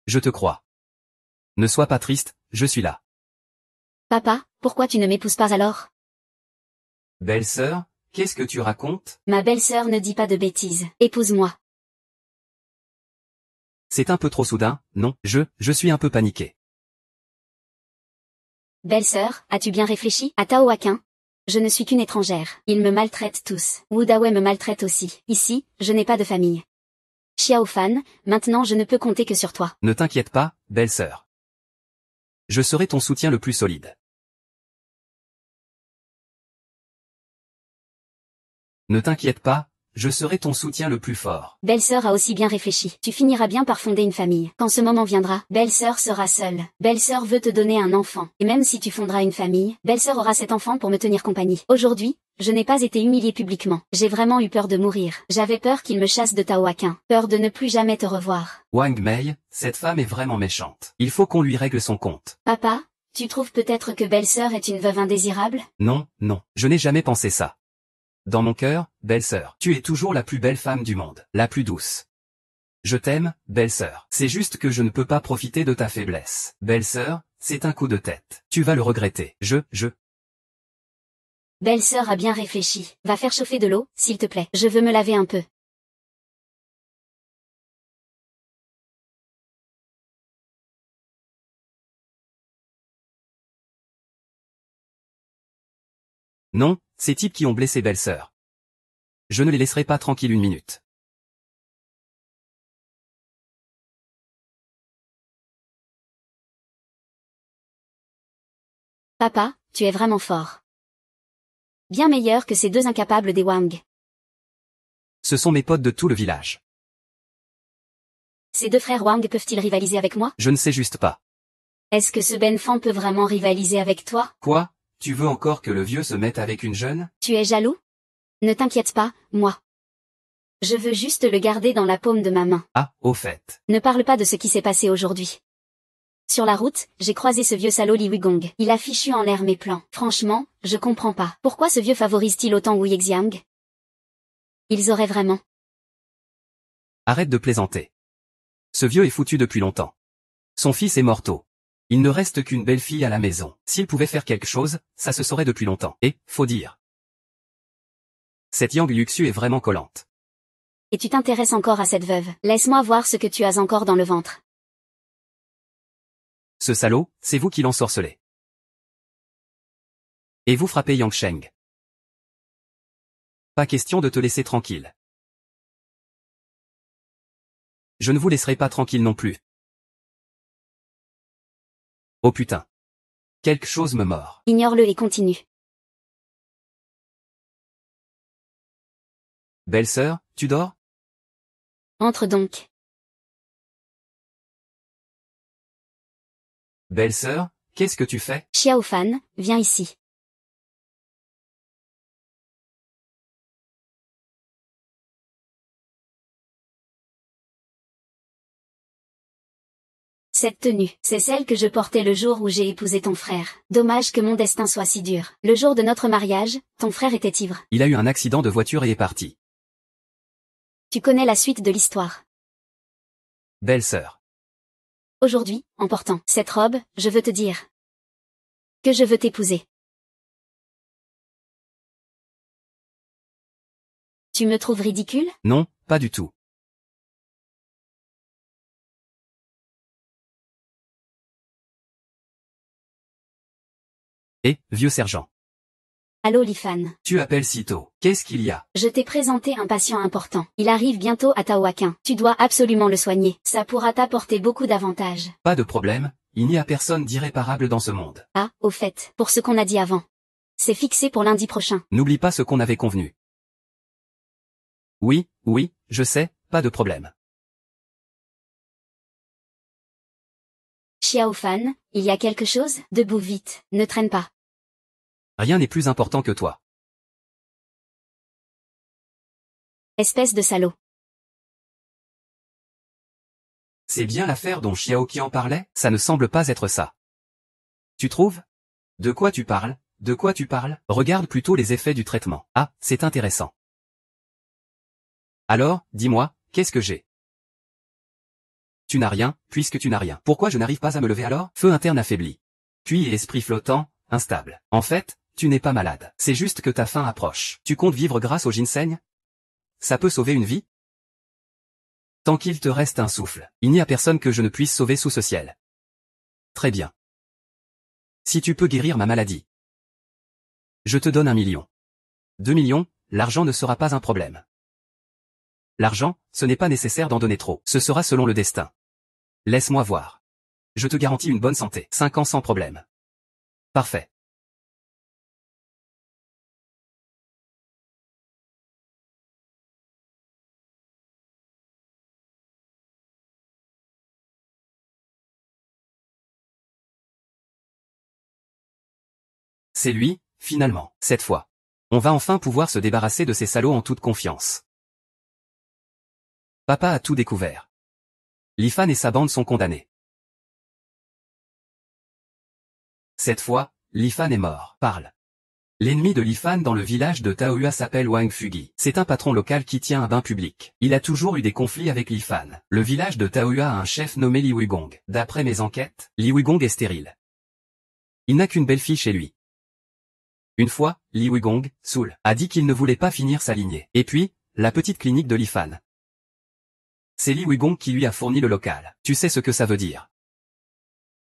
Je te crois. Ne sois pas triste, je suis là. Papa, pourquoi tu ne m'épouses pas alors? Belle-sœur, qu'est-ce que tu racontes? Ma belle-sœur ne dit pas de bêtises. Épouse-moi. C'est un peu trop soudain, non, je suis un peu paniqué. Belle-sœur, as-tu bien réfléchi à Tao Wakin? Je ne suis qu'une étrangère. Ils me maltraitent tous. Wu Dawei me maltraite aussi. Ici, je n'ai pas de famille. Xiao Fan, maintenant je ne peux compter que sur toi. Ne t'inquiète pas, belle-sœur. Je serai ton soutien le plus solide. Ne t'inquiète pas, je serai ton soutien le plus fort. Belle-sœur a aussi bien réfléchi. Tu finiras bien par fonder une famille. Quand ce moment viendra, belle-sœur sera seule. Belle-sœur veut te donner un enfant. Et même si tu fonderas une famille, belle-sœur aura cet enfant pour me tenir compagnie. Aujourd'hui, je n'ai pas été humiliée publiquement. J'ai vraiment eu peur de mourir. J'avais peur qu'il me chasse de Taohaquin. Peur de ne plus jamais te revoir. Wang Mei, cette femme est vraiment méchante. Il faut qu'on lui règle son compte. Papa, tu trouves peut-être que belle-sœur est une veuve indésirable? Non, non, je n'ai jamais pensé ça. Dans mon cœur, belle-sœur, tu es toujours la plus belle femme du monde, la plus douce. Je t'aime, belle-sœur. C'est juste que je ne peux pas profiter de ta faiblesse. Belle-sœur, c'est un coup de tête. Tu vas le regretter. Belle-sœur a bien réfléchi. Va faire chauffer de l'eau, s'il te plaît. Je veux me laver un peu. Non, ces types qui ont blessé belle-sœur. Je ne les laisserai pas tranquilles une minute. Papa, tu es vraiment fort. Bien meilleur que ces deux incapables des Wang. Ce sont mes potes de tout le village. Ces deux frères Wang peuvent-ils rivaliser avec moi? Je ne sais juste pas. Est-ce que ce Ben Fan peut vraiment rivaliser avec toi? Quoi? Tu veux encore que le vieux se mette avec une jeune? Tu es jaloux? Ne t'inquiète pas, moi. Je veux juste le garder dans la paume de ma main. Ah, au fait. Ne parle pas de ce qui s'est passé aujourd'hui. Sur la route, j'ai croisé ce vieux salaud Li Wigong. Il a fichu en l'air mes plans. Franchement, je comprends pas. Pourquoi ce vieux favorise-t-il autant Wu Yexiang? Ils auraient vraiment... Arrête de plaisanter. Ce vieux est foutu depuis longtemps. Son fils est mort tôt. Il ne reste qu'une belle fille à la maison. S'il pouvait faire quelque chose, ça se saurait depuis longtemps. Et, faut dire, cette Yang Yuxu est vraiment collante. Et tu t'intéresses encore à cette veuve. Laisse-moi voir ce que tu as encore dans le ventre. Ce salaud, c'est vous qui l'ensorcelez. Et vous frappez Yang Sheng. Pas question de te laisser tranquille. Je ne vous laisserai pas tranquille non plus. Oh putain. Quelque chose me mord. Ignore-le et continue. Belle-sœur, tu dors? Entre donc. Belle-sœur, qu'est-ce que tu fais? Xiao Fan, viens ici. Cette tenue, c'est celle que je portais le jour où j'ai épousé ton frère. Dommage que mon destin soit si dur. Le jour de notre mariage, ton frère était ivre. Il a eu un accident de voiture et est parti. Tu connais la suite de l'histoire. Belle-sœur. Aujourd'hui, en portant cette robe, je veux te dire que je veux t'épouser. Tu me trouves ridicule? Non, pas du tout. Eh, vieux sergent. Allô Lifan. Tu appelles si tôt. Qu'est-ce qu'il y a? Je t'ai présenté un patient important. Il arrive bientôt à Taohaquin. Tu dois absolument le soigner. Ça pourra t'apporter beaucoup d'avantages. Pas de problème, il n'y a personne d'irréparable dans ce monde. Ah, au fait, pour ce qu'on a dit avant. C'est fixé pour lundi prochain. N'oublie pas ce qu'on avait convenu. Oui, je sais, pas de problème. Xiao Fan, il y a quelque chose? Debout vite, ne traîne pas. Rien n'est plus important que toi. Espèce de salaud. C'est bien l'affaire dont Xiao qui en parlait? Ça ne semble pas être ça. Tu trouves? De quoi tu parles? De quoi tu parles? Regarde plutôt les effets du traitement. Ah, c'est intéressant. Alors, dis-moi, qu'est-ce que j'ai? Tu n'as rien, puisque tu n'as rien. Pourquoi je n'arrive pas à me lever alors? Feu interne affaibli. Puis esprit flottant, instable. En fait, tu n'es pas malade. C'est juste que ta fin approche. Tu comptes vivre grâce au ginseng? Ça peut sauver une vie? Tant qu'il te reste un souffle, il n'y a personne que je ne puisse sauver sous ce ciel. Très bien. Si tu peux guérir ma maladie, je te donne 1 million. 2 millions, l'argent ne sera pas un problème. L'argent, ce n'est pas nécessaire d'en donner trop. Ce sera selon le destin. Laisse-moi voir. Je te garantis une bonne santé. 5 ans sans problème. Parfait. c'est lui, finalement. Cette fois. On va enfin pouvoir se débarrasser de ces salauds en toute confiance. Papa a tout découvert. Lifan et sa bande sont condamnés. Cette fois, Lifan est mort. Parle. L'ennemi de Lifan dans le village de Taoyuan s'appelle Wang Fugi. C'est un patron local qui tient un bain public. Il a toujours eu des conflits avec Lifan. Le village de Taoyuan a un chef nommé Li Weigong. D'après mes enquêtes, Li Weigong est stérile. Il n'a qu'une belle fille chez lui. Une fois, Li Weigong, saoul, a dit qu'il ne voulait pas finir sa lignée. Et puis, la petite clinique de Lifan. C'est Li Weigong qui lui a fourni le local. Tu sais ce que ça veut dire.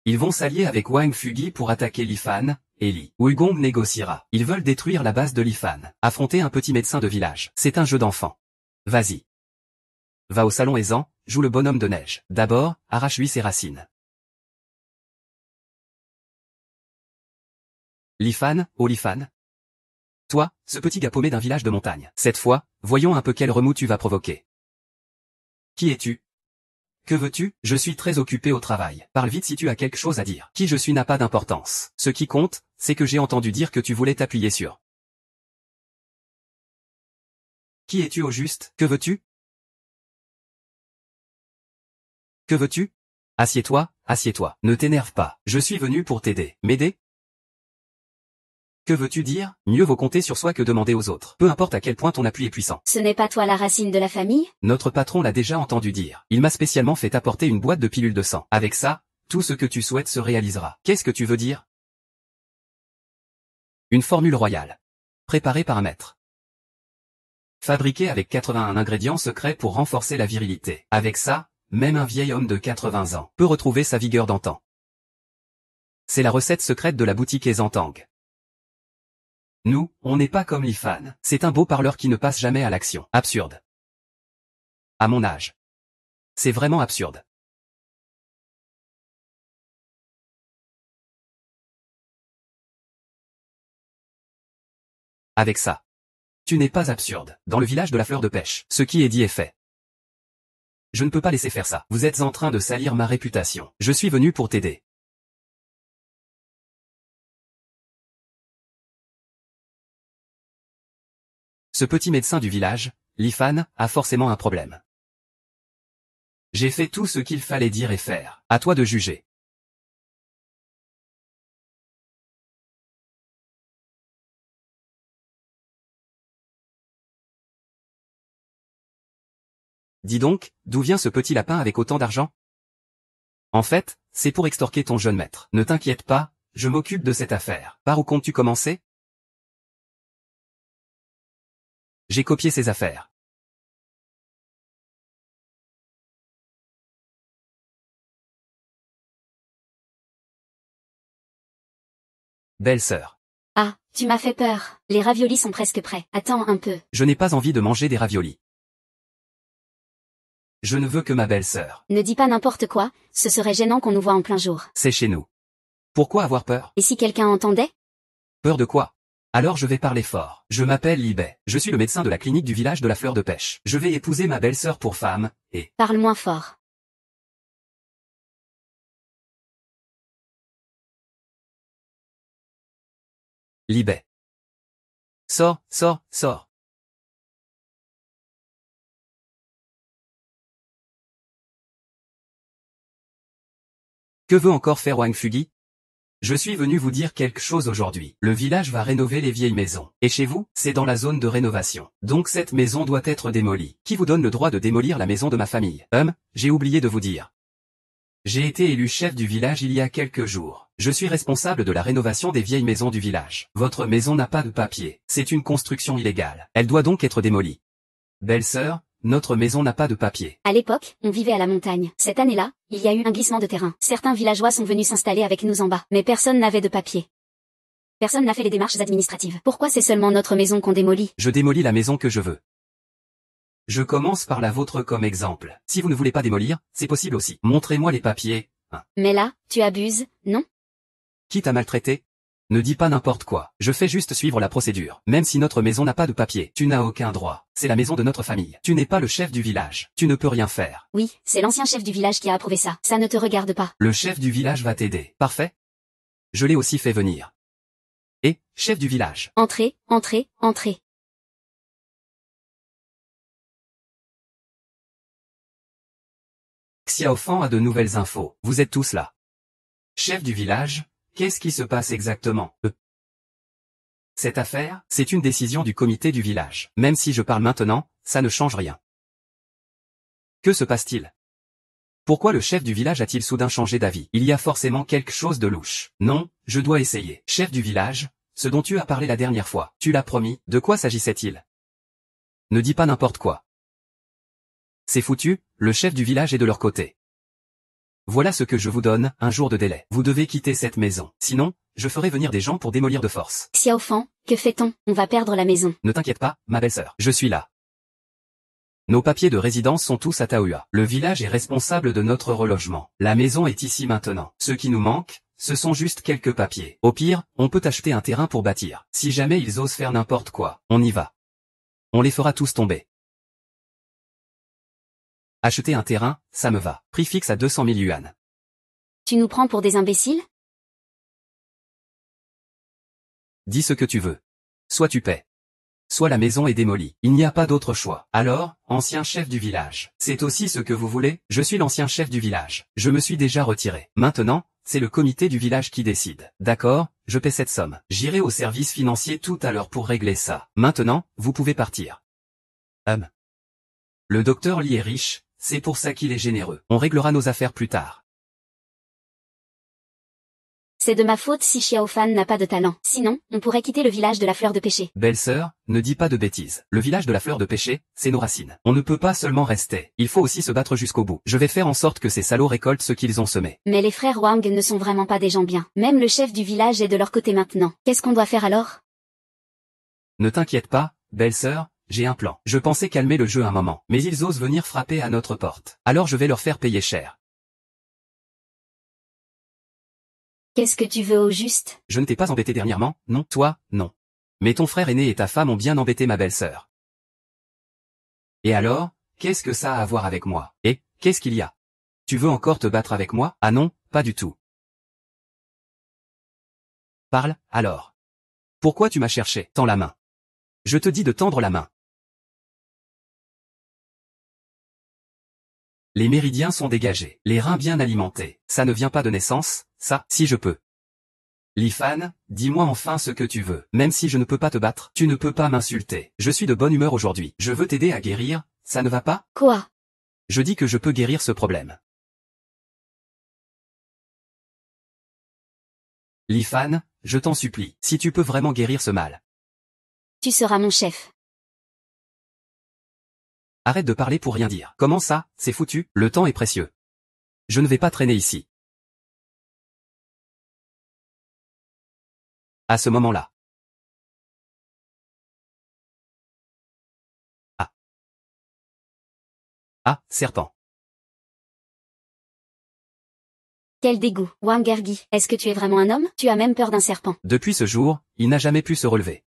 Ils vont s'allier avec Wang Fugi pour attaquer Lifan, et Li Weigong négociera. Ils veulent détruire la base de Lifan. Affronter un petit médecin de village. C'est un jeu d'enfant. Vas-y. Va au salon aisant, joue le bonhomme de neige. D'abord, arrache-lui ses racines. Lifan, oh Lifan. Toi, ce petit gars paumé d'un village de montagne. Cette fois, voyons un peu quel remous tu vas provoquer. Qui es-tu? Que veux-tu? Je suis très occupé au travail. Parle vite si tu as quelque chose à dire. Qui je suis n'a pas d'importance. Ce qui compte, c'est que j'ai entendu dire que tu voulais t'appuyer sur. Qui es-tu au juste? Que veux-tu? Que veux-tu? Assieds-toi, assieds-toi. Ne t'énerve pas. Je suis venu pour t'aider. M'aider? Que veux-tu dire? Mieux vaut compter sur soi que demander aux autres. Peu importe à quel point ton appui est puissant. Ce n'est pas toi la racine de la famille? Notre patron l'a déjà entendu dire. Il m'a spécialement fait apporter une boîte de pilules de sang. Avec ça, tout ce que tu souhaites se réalisera. Qu'est-ce que tu veux dire? Une formule royale. Préparée par un maître. Fabriquée avec 81 ingrédients secrets pour renforcer la virilité. Avec ça, même un vieil homme de 80 ans peut retrouver sa vigueur d'antan. C'est la recette secrète de la boutique Ezantang. Nous, on n'est pas comme Lifan. C'est un beau parleur qui ne passe jamais à l'action. Absurde. À mon âge. C'est vraiment absurde. Avec ça. Tu n'es pas absurde. Dans le village de la fleur de pêche, ce qui est dit est fait. Je ne peux pas laisser faire ça. Vous êtes en train de salir ma réputation. Je suis venu pour t'aider. Ce petit médecin du village, Lifan, a forcément un problème. J'ai fait tout ce qu'il fallait dire et faire. À toi de juger. Dis donc, d'où vient ce petit lapin avec autant d'argent? En fait, c'est pour extorquer ton jeune maître. Ne t'inquiète pas, je m'occupe de cette affaire. Par où comptes-tu commencer? J'ai copié ses affaires. Belle sœur. Ah, tu m'as fait peur. Les raviolis sont presque prêts. Attends un peu. Je n'ai pas envie de manger des raviolis. Je ne veux que ma belle-sœur. Ne dis pas n'importe quoi, ce serait gênant qu'on nous voit en plein jour. C'est chez nous. Pourquoi avoir peur? Et si quelqu'un entendait? Peur de quoi? Alors je vais parler fort. Je m'appelle Libet. Je suis le médecin de la clinique du village de la fleur de pêche. Je vais épouser ma belle-sœur pour femme, et... Parle moins fort. Libet. Sors, sors, sors. Que veut encore faire Wang Fugi? Je suis venu vous dire quelque chose aujourd'hui. Le village va rénover les vieilles maisons. Et chez vous, c'est dans la zone de rénovation. Donc cette maison doit être démolie. Qui vous donne le droit de démolir la maison de ma famille? J'ai oublié de vous dire. J'ai été élu chef du village il y a quelques jours. Je suis responsable de la rénovation des vieilles maisons du village. Votre maison n'a pas de papier. C'est une construction illégale. Elle doit donc être démolie. Belle-sœur, notre maison n'a pas de papier. À l'époque, on vivait à la montagne. Cette année-là, il y a eu un glissement de terrain. Certains villageois sont venus s'installer avec nous en bas, mais personne n'avait de papier. Personne n'a fait les démarches administratives. Pourquoi c'est seulement notre maison qu'on démolit? Je démolis la maison que je veux. Je commence par la vôtre comme exemple. Si vous ne voulez pas démolir, c'est possible aussi. Montrez-moi les papiers. Mais là, tu abuses, non? Qui t'a maltraité? Ne dis pas n'importe quoi. Je fais juste suivre la procédure. Même si notre maison n'a pas de papier, tu n'as aucun droit. C'est la maison de notre famille. Tu n'es pas le chef du village. Tu ne peux rien faire. Oui, c'est l'ancien chef du village qui a approuvé ça. Ça ne te regarde pas. Le chef du village va t'aider. Parfait? Je l'ai aussi fait venir. Et, chef du village. Entrez, entrez, entrez. Xiaofan a de nouvelles infos. Vous êtes tous là. Chef du village, qu'est-ce qui se passe exactement? Cette affaire, c'est une décision du comité du village. Même si je parle maintenant, ça ne change rien. Que se passe-t-il? Pourquoi le chef du village a-t-il soudain changé d'avis? Il y a forcément quelque chose de louche. Non, je dois essayer. Chef du village, ce dont tu as parlé la dernière fois, tu l'as promis, de quoi s'agissait-il? Ne dis pas n'importe quoi. C'est foutu, le chef du village est de leur côté. Voilà ce que je vous donne, un jour de délai. Vous devez quitter cette maison. Sinon, je ferai venir des gens pour démolir de force. Xiaofan, que fait-on? On va perdre la maison. Ne t'inquiète pas, ma belle-sœur. Je suis là. Nos papiers de résidence sont tous à Taoyuan. Le village est responsable de notre relogement. La maison est ici maintenant. Ce qui nous manque, ce sont juste quelques papiers. Au pire, on peut acheter un terrain pour bâtir. Si jamais ils osent faire n'importe quoi, on y va. On les fera tous tomber. Acheter un terrain, ça me va. Prix fixe à 200 000 yuan. Tu nous prends pour des imbéciles? Dis ce que tu veux. Soit tu paies. Soit la maison est démolie. Il n'y a pas d'autre choix. Alors, ancien chef du village, c'est aussi ce que vous voulez? Je suis l'ancien chef du village. Je me suis déjà retiré. Maintenant, c'est le comité du village qui décide. D'accord, je paie cette somme. J'irai au service financier tout à l'heure pour régler ça. Maintenant, vous pouvez partir. Le docteur Li est riche, c'est pour ça qu'il est généreux. On réglera nos affaires plus tard. C'est de ma faute si Xiaofan n'a pas de talent. Sinon, on pourrait quitter le village de la fleur de pêcher. Belle-sœur, ne dis pas de bêtises. Le village de la fleur de pêcher, c'est nos racines. On ne peut pas seulement rester. Il faut aussi se battre jusqu'au bout. Je vais faire en sorte que ces salauds récoltent ce qu'ils ont semé. Mais les frères Wang ne sont vraiment pas des gens bien. Même le chef du village est de leur côté maintenant. Qu'est-ce qu'on doit faire alors? Ne t'inquiète pas, belle-sœur, j'ai un plan. Je pensais calmer le jeu un moment, mais ils osent venir frapper à notre porte. Alors je vais leur faire payer cher. Qu'est-ce que tu veux au juste? Je ne t'ai pas embêté dernièrement, non? Toi, non. Mais ton frère aîné et ta femme ont bien embêté ma belle-sœur. Et alors, qu'est-ce que ça a à voir avec moi? Et, qu'est-ce qu'il y a? Tu veux encore te battre avec moi? Ah non, pas du tout. Parle, alors. Pourquoi tu m'as cherché? Tends la main. Je te dis de tendre la main. Les méridiens sont dégagés, les reins bien alimentés. Ça ne vient pas de naissance, ça, si je peux. Li Fan, dis-moi enfin ce que tu veux. Même si je ne peux pas te battre, tu ne peux pas m'insulter. Je suis de bonne humeur aujourd'hui. Je veux t'aider à guérir, ça ne va pas? Quoi? Je dis que je peux guérir ce problème. Li Fan, je t'en supplie, si tu peux vraiment guérir ce mal. Tu seras mon chef. Arrête de parler pour rien dire. Comment ça? C'est foutu, le temps est précieux. Je ne vais pas traîner ici. À ce moment-là. Ah. Ah, serpent. Quel dégoût. Wang Ergi, est-ce que tu es vraiment un homme? Tu as même peur d'un serpent. Depuis ce jour, il n'a jamais pu se relever.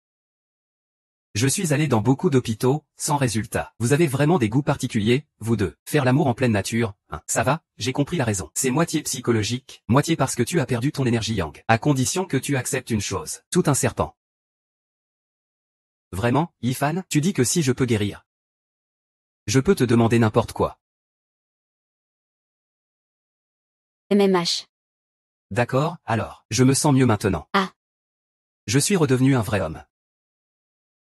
Je suis allé dans beaucoup d'hôpitaux, sans résultat. Vous avez vraiment des goûts particuliers, vous deux. Faire l'amour en pleine nature, hein. Ça va, j'ai compris la raison. C'est moitié psychologique, moitié parce que tu as perdu ton énergie yang. À condition que tu acceptes une chose. Tout un serpent. Vraiment, Yifan, tu dis que si je peux guérir. Je peux te demander n'importe quoi. MMH. D'accord, alors, je me sens mieux maintenant. Ah. Je suis redevenu un vrai homme.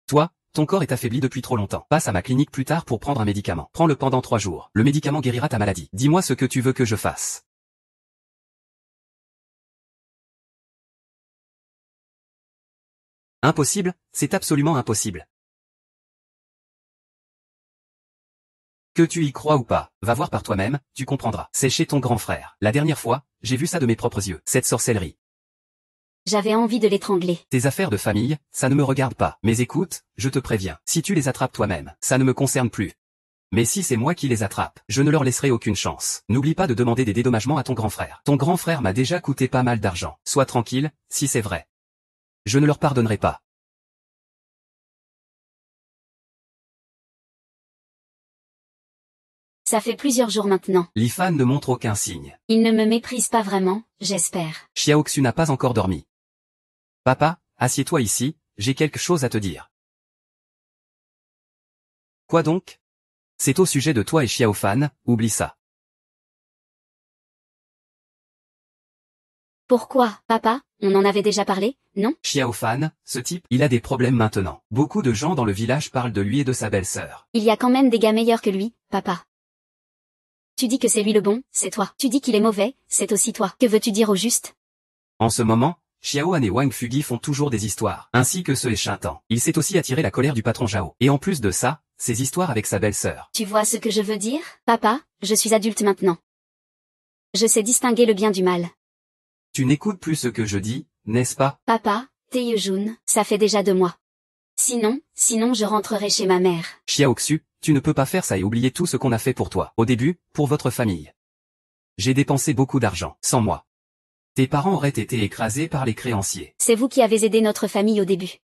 Toi, ton corps est affaibli depuis trop longtemps. Passe à ma clinique plus tard pour prendre un médicament. Prends-le pendant 3 jours. Le médicament guérira ta maladie. Dis-moi ce que tu veux que je fasse. Impossible, c'est absolument impossible. Que tu y crois ou pas, va voir par toi-même, tu comprendras. C'est chez ton grand frère. La dernière fois, j'ai vu ça de mes propres yeux. Cette sorcellerie. J'avais envie de l'étrangler. Tes affaires de famille, ça ne me regarde pas. Mais écoute, je te préviens, si tu les attrapes toi-même, ça ne me concerne plus. Mais si c'est moi qui les attrape, je ne leur laisserai aucune chance. N'oublie pas de demander des dédommagements à ton grand frère. Ton grand frère m'a déjà coûté pas mal d'argent. Sois tranquille, si c'est vrai. Je ne leur pardonnerai pas. Ça fait plusieurs jours maintenant. Li Fan ne montre aucun signe. Il ne me méprise pas vraiment, j'espère. Xiaoxu n'a pas encore dormi. Papa, assieds-toi ici, j'ai quelque chose à te dire. Quoi donc? C'est au sujet de toi et Xiao Fan, oublie ça. Pourquoi, papa? On en avait déjà parlé, non? Xiao Fan, ce type, il a des problèmes maintenant. Beaucoup de gens dans le village parlent de lui et de sa belle-sœur. Il y a quand même des gars meilleurs que lui, papa. Tu dis que c'est lui le bon, c'est toi. Tu dis qu'il est mauvais, c'est aussi toi. Que veux-tu dire au juste? En ce moment, Xiao Han et Wang Fugi font toujours des histoires, ainsi que ceux et Shintan. Il s'est aussi attiré la colère du patron Zhao. Et en plus de ça, ses histoires avec sa belle-sœur. Tu vois ce que je veux dire? Papa, je suis adulte maintenant. Je sais distinguer le bien du mal. Tu n'écoutes plus ce que je dis, n'est-ce pas? Papa, Tae-Jun, ça fait déjà 2 mois. Sinon je rentrerai chez ma mère. Xiao Xu, tu ne peux pas faire ça et oublier tout ce qu'on a fait pour toi. Au début, pour votre famille. J'ai dépensé beaucoup d'argent, sans moi. Tes parents auraient été écrasés par les créanciers. C'est vous qui avez aidé notre famille au début.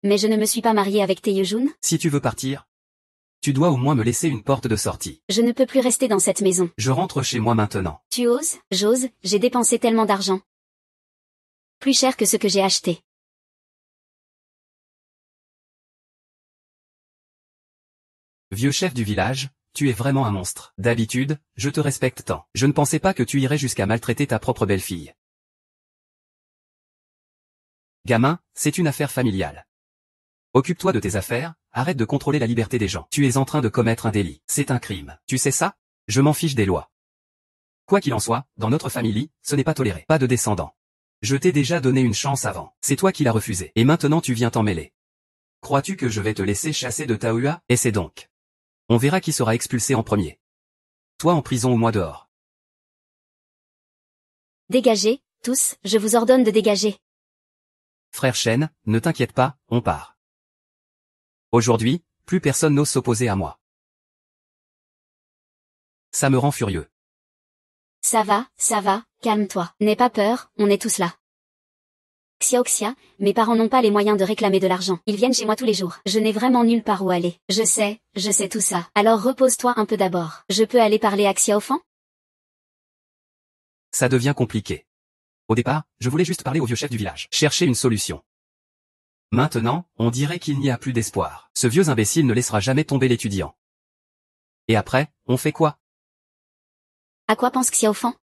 Mais je ne me suis pas mariée avec Tae-Jun. Si tu veux partir, tu dois au moins me laisser une porte de sortie. Je ne peux plus rester dans cette maison. Je rentre chez moi maintenant. Tu oses? J'ose, j'ai dépensé tellement d'argent. Plus cher que ce que j'ai acheté. Vieux chef du village, tu es vraiment un monstre. D'habitude, je te respecte tant. Je ne pensais pas que tu irais jusqu'à maltraiter ta propre belle-fille. Gamin, c'est une affaire familiale. Occupe-toi de tes affaires, arrête de contrôler la liberté des gens. Tu es en train de commettre un délit. C'est un crime. Tu sais ça? Je m'en fiche des lois. Quoi qu'il en soit, dans notre famille, ce n'est pas toléré. Pas de descendants. Je t'ai déjà donné une chance avant. C'est toi qui l'as refusé. Et maintenant tu viens t'en mêler. Crois-tu que je vais te laisser chasser de Taoyuan? Essaie donc. On verra qui sera expulsé en premier. Toi en prison ou moi dehors. Dégagez, tous, je vous ordonne de dégager. Frère Shen, ne t'inquiète pas, on part. Aujourd'hui, plus personne n'ose s'opposer à moi. Ça me rend furieux. Ça va, calme-toi. N'aie pas peur, on est tous là. Xiaoxia, mes parents n'ont pas les moyens de réclamer de l'argent. Ils viennent chez moi tous les jours. Je n'ai vraiment nulle part où aller. Je sais tout ça. Alors repose-toi un peu d'abord. Je peux aller parler à Xiaofan? Ça devient compliqué. Au départ, je voulais juste parler au vieux chef du village. Chercher une solution. Maintenant, on dirait qu'il n'y a plus d'espoir. Ce vieux imbécile ne laissera jamais tomber l'étudiant. Et après, on fait quoi? À quoi pense Xiaofan?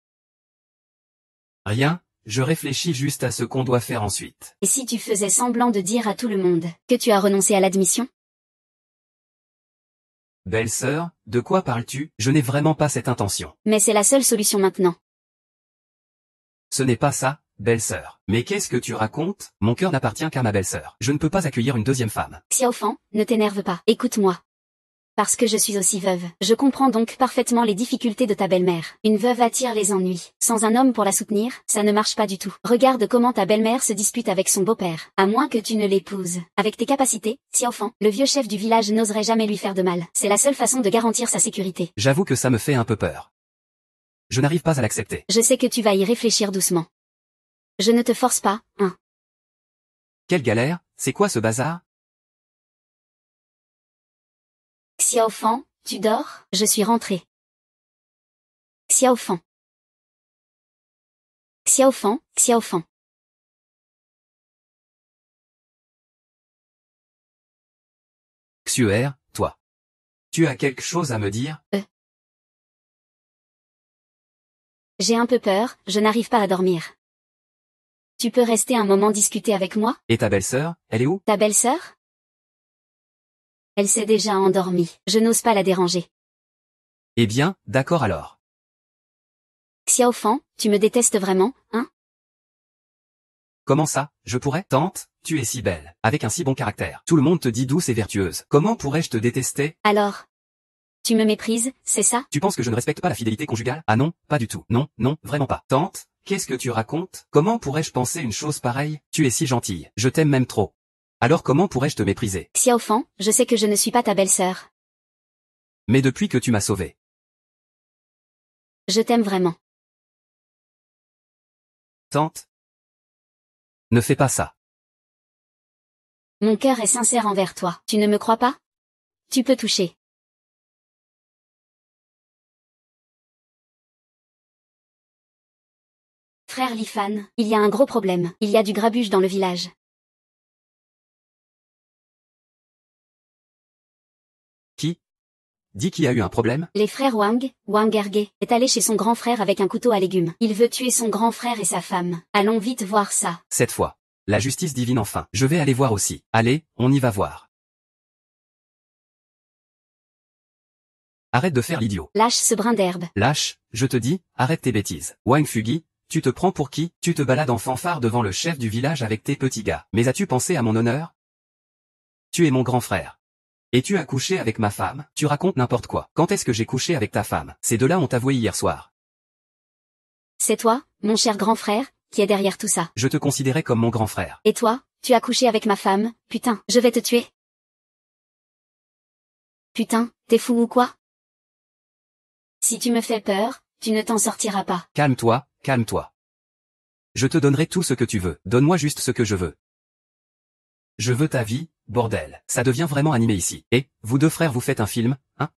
Rien, je réfléchis juste à ce qu'on doit faire ensuite. Et si tu faisais semblant de dire à tout le monde que tu as renoncé à l'admission? Belle-sœur, de quoi parles-tu? Je n'ai vraiment pas cette intention. Mais c'est la seule solution maintenant. Ce n'est pas ça, belle-sœur. Mais qu'est-ce que tu racontes? Mon cœur n'appartient qu'à ma belle-sœur. Je ne peux pas accueillir une deuxième femme. Xiaofan, ne t'énerve pas. Écoute-moi. Parce que je suis aussi veuve. Je comprends donc parfaitement les difficultés de ta belle-mère. Une veuve attire les ennuis. Sans un homme pour la soutenir, ça ne marche pas du tout. Regarde comment ta belle-mère se dispute avec son beau-père. À moins que tu ne l'épouses. Avec tes capacités, Xiaofan, le vieux chef du village n'oserait jamais lui faire de mal. C'est la seule façon de garantir sa sécurité. J'avoue que ça me fait un peu peur. Je n'arrive pas à l'accepter. Je sais que tu vas y réfléchir doucement. Je ne te force pas, hein. Quelle galère, c'est quoi ce bazar? Xiaofan, tu dors? Je suis rentrée. Xiaofan. Xiaofan. Xuer, toi. Tu as quelque chose à me dire? J'ai un peu peur, je n'arrive pas à dormir. Tu peux rester un moment discuter avec moi? Et ta belle-sœur, elle est où? Ta belle-sœur? Elle s'est déjà endormie, je n'ose pas la déranger. Eh bien, d'accord alors. Xiaofan, tu me détestes vraiment, hein? Comment ça, je pourrais? Tante, tu es si belle, avec un si bon caractère. Tout le monde te dit douce et vertueuse. Comment pourrais-je te détester? Alors? Tu me méprises, c'est ça? Tu penses que je ne respecte pas la fidélité conjugale? Ah non, pas du tout. Non, vraiment pas. Tante, qu'est-ce que tu racontes? Comment pourrais-je penser une chose pareille? Tu es si gentille, je t'aime même trop. Alors comment pourrais-je te mépriser? Xiaofan, je sais que je ne suis pas ta belle-sœur. Mais depuis que tu m'as sauvé. Je t'aime vraiment. Tante? Ne fais pas ça. Mon cœur est sincère envers toi. Tu ne me crois pas? Tu peux toucher. Frère Lifan, il y a un gros problème. Il y a du grabuge dans le village. dis qui a eu un problème? Les frères Wang Erge, est allé chez son grand frère avec un couteau à légumes. Il veut tuer son grand frère et sa femme. Allons vite voir ça. Cette fois. La justice divine enfin. Je vais aller voir aussi. Allez, on y va voir. Arrête de faire l'idiot. Lâche ce brin d'herbe. Lâche, je te dis, arrête tes bêtises. Wang Fugi, tu te prends pour qui? Tu te balades en fanfare devant le chef du village avec tes petits gars. Mais as-tu pensé à mon honneur? Tu es mon grand frère. Et tu as couché avec ma femme? Tu racontes n'importe quoi. Quand est-ce que j'ai couché avec ta femme? Ces deux-là ont avoué hier soir. C'est toi, mon cher grand frère, qui est derrière tout ça. Je te considérais comme mon grand frère. Et toi, tu as couché avec ma femme? Putain, je vais te tuer. Putain, t'es fou ou quoi? Si tu me fais peur, tu ne t'en sortiras pas. Calme-toi, calme-toi. Je te donnerai tout ce que tu veux. Donne-moi juste ce que je veux. Je veux ta vie, bordel. Ça devient vraiment animé ici. Et, vous deux frères vous faites un film, hein?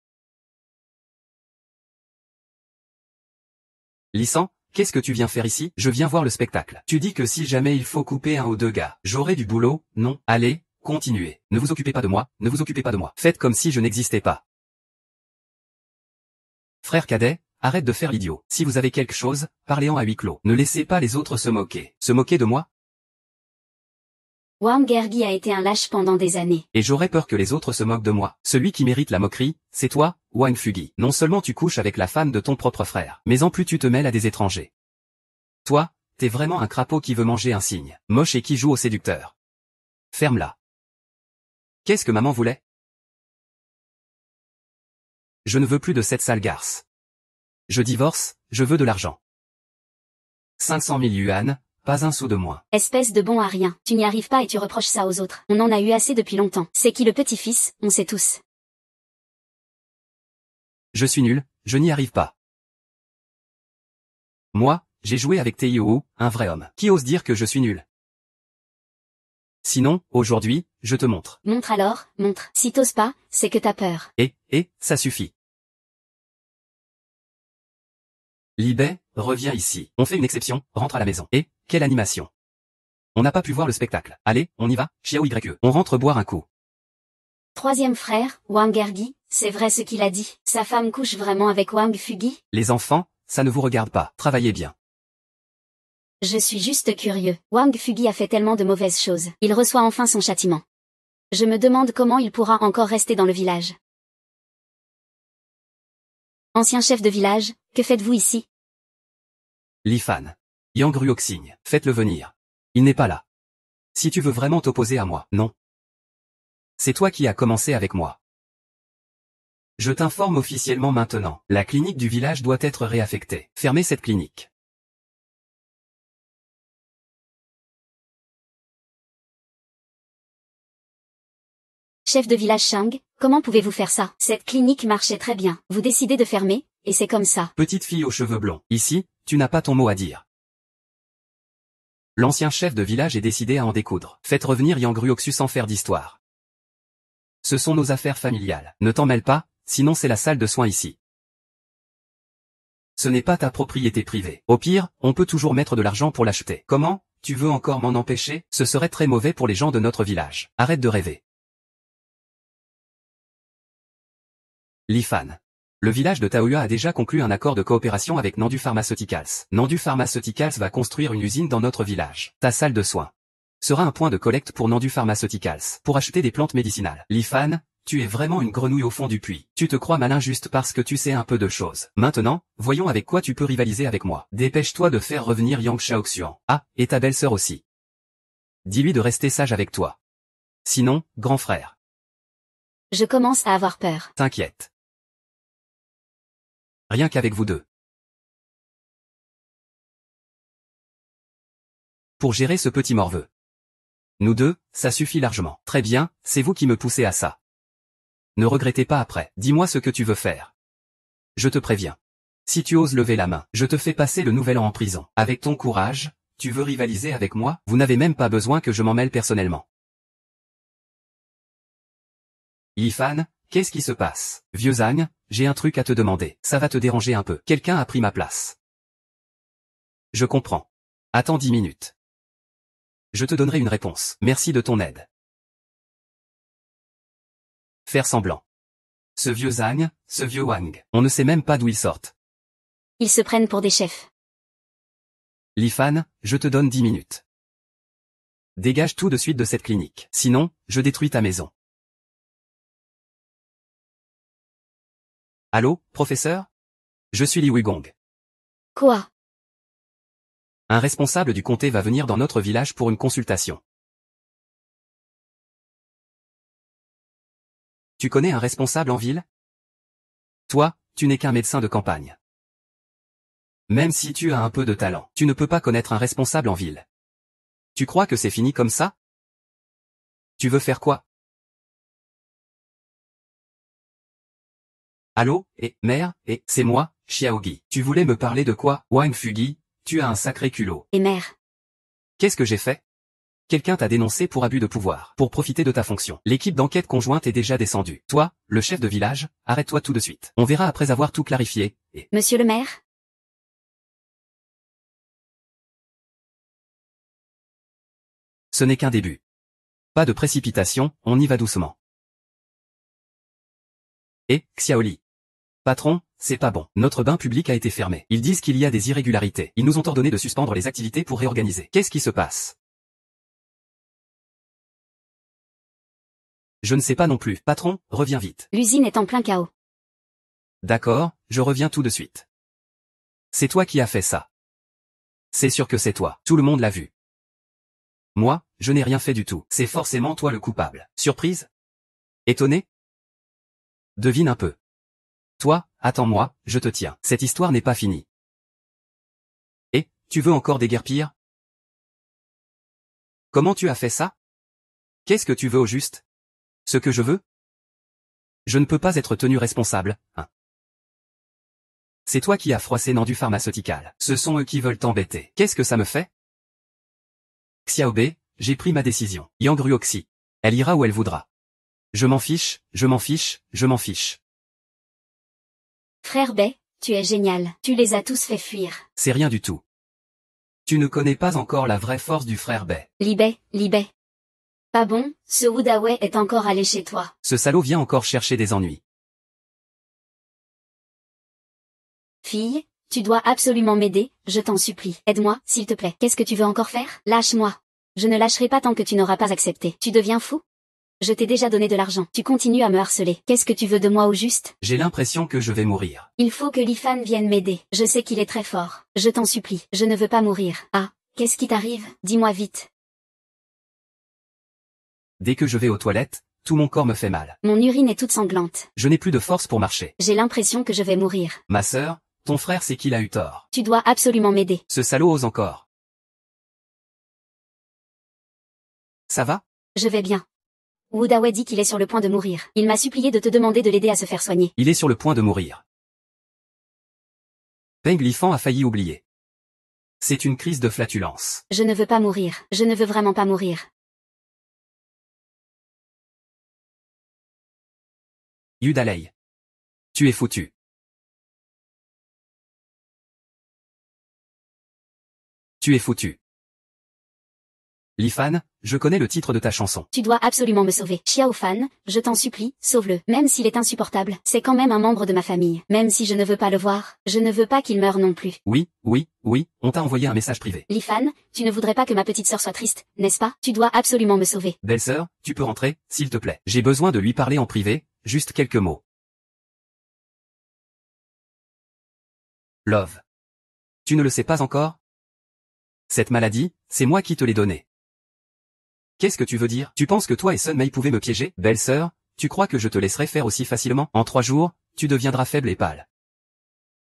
Lisan, qu'est-ce que tu viens faire ici? Je viens voir le spectacle. Tu dis que si jamais il faut couper un ou deux gars, j'aurai du boulot? Non, allez, continuez. Ne vous occupez pas de moi, ne vous occupez pas de moi. Faites comme si je n'existais pas. Frère cadet, arrête de faire l'idiot. Si vous avez quelque chose, parlez-en à huis clos. Ne laissez pas les autres se moquer. Se moquer de moi? Wang Ergi a été un lâche pendant des années. Et j'aurais peur que les autres se moquent de moi. Celui qui mérite la moquerie, c'est toi, Wang Fugi. Non seulement tu couches avec la femme de ton propre frère, mais en plus tu te mêles à des étrangers. Toi, t'es vraiment un crapaud qui veut manger un cygne, moche et qui joue au séducteur. Ferme-la. Qu'est-ce que maman voulait? Je ne veux plus de cette sale garce. Je divorce, je veux de l'argent. 500 000 yuan, pas un sou de moins. Espèce de bon à rien. Tu n'y arrives pas et tu reproches ça aux autres. On en a eu assez depuis longtemps. C'est qui le petit-fils? On sait tous. Je suis nul, je n'y arrive pas. Moi, j'ai joué avec Teiou, un vrai homme. Qui ose dire que je suis nul? Sinon, aujourd'hui, je te montre. Montre alors, montre. Si t'oses pas, c'est que t'as peur. Ça suffit. Li Bei, reviens ici. On fait une exception, rentre à la maison. Et, quelle animation. On n'a pas pu voir le spectacle. Allez, on y va, Xiao YE. On rentre boire un coup. Troisième frère, Wang Ergi, c'est vrai ce qu'il a dit. Sa femme couche vraiment avec Wang Fugi? Les enfants, ça ne vous regarde pas. Travaillez bien. Je suis juste curieux. Wang Fugi a fait tellement de mauvaises choses. Il reçoit enfin son châtiment. Je me demande comment il pourra encore rester dans le village. Ancien chef de village, que faites-vous ici? Li Fan. Yang Ruoxing, faites-le venir. Il n'est pas là. Si tu veux vraiment t'opposer à moi, non. C'est toi qui as commencé avec moi. Je t'informe officiellement maintenant. La clinique du village doit être réaffectée. Fermez cette clinique. Chef de village Shang, comment pouvez-vous faire ça? Cette clinique marchait très bien. Vous décidez de fermer, et c'est comme ça. Petite fille aux cheveux blonds. Ici, tu n'as pas ton mot à dire. L'ancien chef de village est décidé à en découdre. Faites revenir Yang Ruoxu sans faire d'histoire. Ce sont nos affaires familiales. Ne t'en mêle pas, sinon c'est la salle de soins ici. Ce n'est pas ta propriété privée. Au pire, on peut toujours mettre de l'argent pour l'acheter. Comment? Tu veux encore m'en empêcher? Ce serait très mauvais pour les gens de notre village. Arrête de rêver. Li Fan. Le village de Taoyuan a déjà conclu un accord de coopération avec Nandu Pharmaceuticals. Nandu Pharmaceuticals va construire une usine dans notre village. Ta salle de soins sera un point de collecte pour Nandu Pharmaceuticals, pour acheter des plantes médicinales. Li Fan, tu es vraiment une grenouille au fond du puits. Tu te crois malin juste parce que tu sais un peu de choses. Maintenant, voyons avec quoi tu peux rivaliser avec moi. Dépêche-toi de faire revenir Yang Shaoxuan. Ah, et ta belle-sœur aussi. Dis-lui de rester sage avec toi. Sinon, grand frère. Je commence à avoir peur. T'inquiète. Rien qu'avec vous deux. Pour gérer ce petit morveux. Nous deux, ça suffit largement. Très bien, c'est vous qui me poussez à ça. Ne regrettez pas après. Dis-moi ce que tu veux faire. Je te préviens. Si tu oses lever la main, je te fais passer le nouvel an en prison. Avec ton courage, tu veux rivaliser avec moi? Vous n'avez même pas besoin que je m'en mêle personnellement. Yifan, qu'est-ce qui se passe? Vieux âne, j'ai un truc à te demander. Ça va te déranger un peu. Quelqu'un a pris ma place. Je comprends. Attends 10 minutes. Je te donnerai une réponse. Merci de ton aide. Faire semblant. ce vieux Zhang, ce vieux Wang. On ne sait même pas d'où ils sortent. Ils se prennent pour des chefs. Li Fan, je te donne 10 minutes. Dégage tout de suite de cette clinique. Sinon, je détruis ta maison. Allô, professeur? Je suis Li Weigong. Quoi? Un responsable du comté va venir dans notre village pour une consultation. Tu connais un responsable en ville? Toi, tu n'es qu'un médecin de campagne. Même si tu as un peu de talent, tu ne peux pas connaître un responsable en ville. Tu crois que c'est fini comme ça? Tu veux faire quoi? Allô, mère, c'est moi, Xiaogi. Tu voulais me parler de quoi? Wang Fugi, tu as un sacré culot. Et mère? Qu'est-ce que j'ai fait? Quelqu'un t'a dénoncé pour abus de pouvoir, pour profiter de ta fonction. L'équipe d'enquête conjointe est déjà descendue. Toi, le chef de village, arrête-toi tout de suite. On verra après avoir tout clarifié, Monsieur le maire? Ce n'est qu'un début. Pas de précipitation, on y va doucement. Xiaoli. Patron, c'est pas bon. Notre bain public a été fermé. Ils disent qu'il y a des irrégularités. Ils nous ont ordonné de suspendre les activités pour réorganiser. Qu'est-ce qui se passe? Je ne sais pas non plus. Patron, reviens vite. L'usine est en plein chaos. D'accord, je reviens tout de suite. C'est toi qui as fait ça. C'est sûr que c'est toi. Tout le monde l'a vu. Moi, je n'ai rien fait du tout. C'est forcément toi le coupable. Surprise? Étonné? Devine un peu. Toi, attends-moi, je te tiens. Cette histoire n'est pas finie. Tu veux encore déguerpir? Comment tu as fait ça? Qu'est-ce que tu veux au juste? Ce que je veux? Je ne peux pas être tenu responsable, hein. C'est toi qui as froissé Nandu Pharmaceutical. Ce sont eux qui veulent t'embêter. Qu'est-ce que ça me fait? Xiaobei, j'ai pris ma décision. Yang Ruoxi. Elle ira où elle voudra. Je m'en fiche, je m'en fiche, je m'en fiche. Frère Bei, tu es génial. Tu les as tous fait fuir. C'est rien du tout. Tu ne connais pas encore la vraie force du frère Bei. Li Bei. Pas bon, ce Wu Dawei est encore allé chez toi. Ce salaud vient encore chercher des ennuis. Fille, tu dois absolument m'aider, je t'en supplie. Aide-moi, s'il te plaît. Qu'est-ce que tu veux encore faire? Lâche-moi. Je ne lâcherai pas tant que tu n'auras pas accepté. Tu deviens fou? Je t'ai déjà donné de l'argent. Tu continues à me harceler. Qu'est-ce que tu veux de moi au juste? J'ai l'impression que je vais mourir. Il faut que Li Fan vienne m'aider. Je sais qu'il est très fort. Je t'en supplie. Je ne veux pas mourir. Ah, qu'est-ce qui t'arrive? Dis-moi vite. Dès que je vais aux toilettes, tout mon corps me fait mal. Mon urine est toute sanglante. Je n'ai plus de force pour marcher. J'ai l'impression que je vais mourir. Ma sœur, ton frère c'est qu'il a eu tort. Tu dois absolument m'aider. Ce salaud ose encore. Ça va? Je vais bien. Wu Dawei dit qu'il est sur le point de mourir. Il m'a supplié de te demander de l'aider à se faire soigner. Il est sur le point de mourir. Peng Lifan a failli oublier. C'est une crise de flatulence. Je ne veux pas mourir. Je ne veux vraiment pas mourir. Yudalei. Tu es foutu. Tu es foutu. Li Fan, je connais le titre de ta chanson. Tu dois absolument me sauver. Xiao Fan, je t'en supplie, sauve-le. Même s'il est insupportable, c'est quand même un membre de ma famille. Même si je ne veux pas le voir, je ne veux pas qu'il meure non plus. Oui, on t'a envoyé un message privé. Li Fan, tu ne voudrais pas que ma petite sœur soit triste, n'est-ce pas? Tu dois absolument me sauver. Belle-sœur, tu peux rentrer, s'il te plaît. J'ai besoin de lui parler en privé, juste quelques mots. Love. Tu ne le sais pas encore? Cette maladie, c'est moi qui te l'ai donnée. Qu'est-ce que tu veux dire? Tu penses que toi et Sun Mei pouvaient me piéger? Belle-sœur, tu crois que je te laisserai faire aussi facilement? En 3 jours, tu deviendras faible et pâle.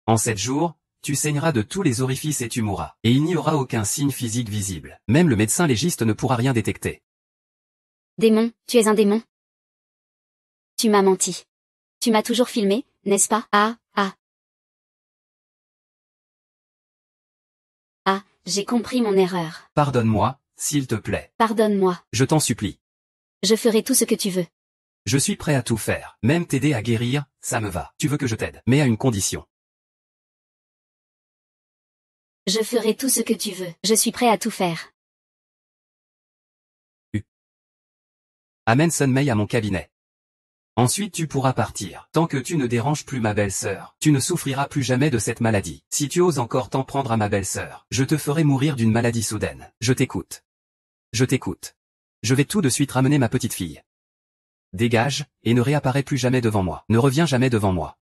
En 7 jours, tu saigneras de tous les orifices et tu mourras. Et il n'y aura aucun signe physique visible. Même le médecin légiste ne pourra rien détecter. Démon, tu es un démon. Tu m'as menti. Tu m'as toujours filmé, n'est-ce pas? Ah, j'ai compris mon erreur. Pardonne-moi, s'il te plaît. Pardonne-moi. Je t'en supplie. Je ferai tout ce que tu veux. Je suis prêt à tout faire. Même t'aider à guérir, ça me va. Tu veux que je t'aide, mais à une condition. Je ferai tout ce que tu veux. Je suis prêt à tout faire. Amène Sun Mei à mon cabinet. Ensuite tu pourras partir. Tant que tu ne déranges plus ma belle-sœur, tu ne souffriras plus jamais de cette maladie. Si tu oses encore t'en prendre à ma belle-sœur, je te ferai mourir d'une maladie soudaine. Je t'écoute. Je t'écoute. Je vais tout de suite ramener ma petite fille. Dégage, et ne réapparais plus jamais devant moi. Ne reviens jamais devant moi.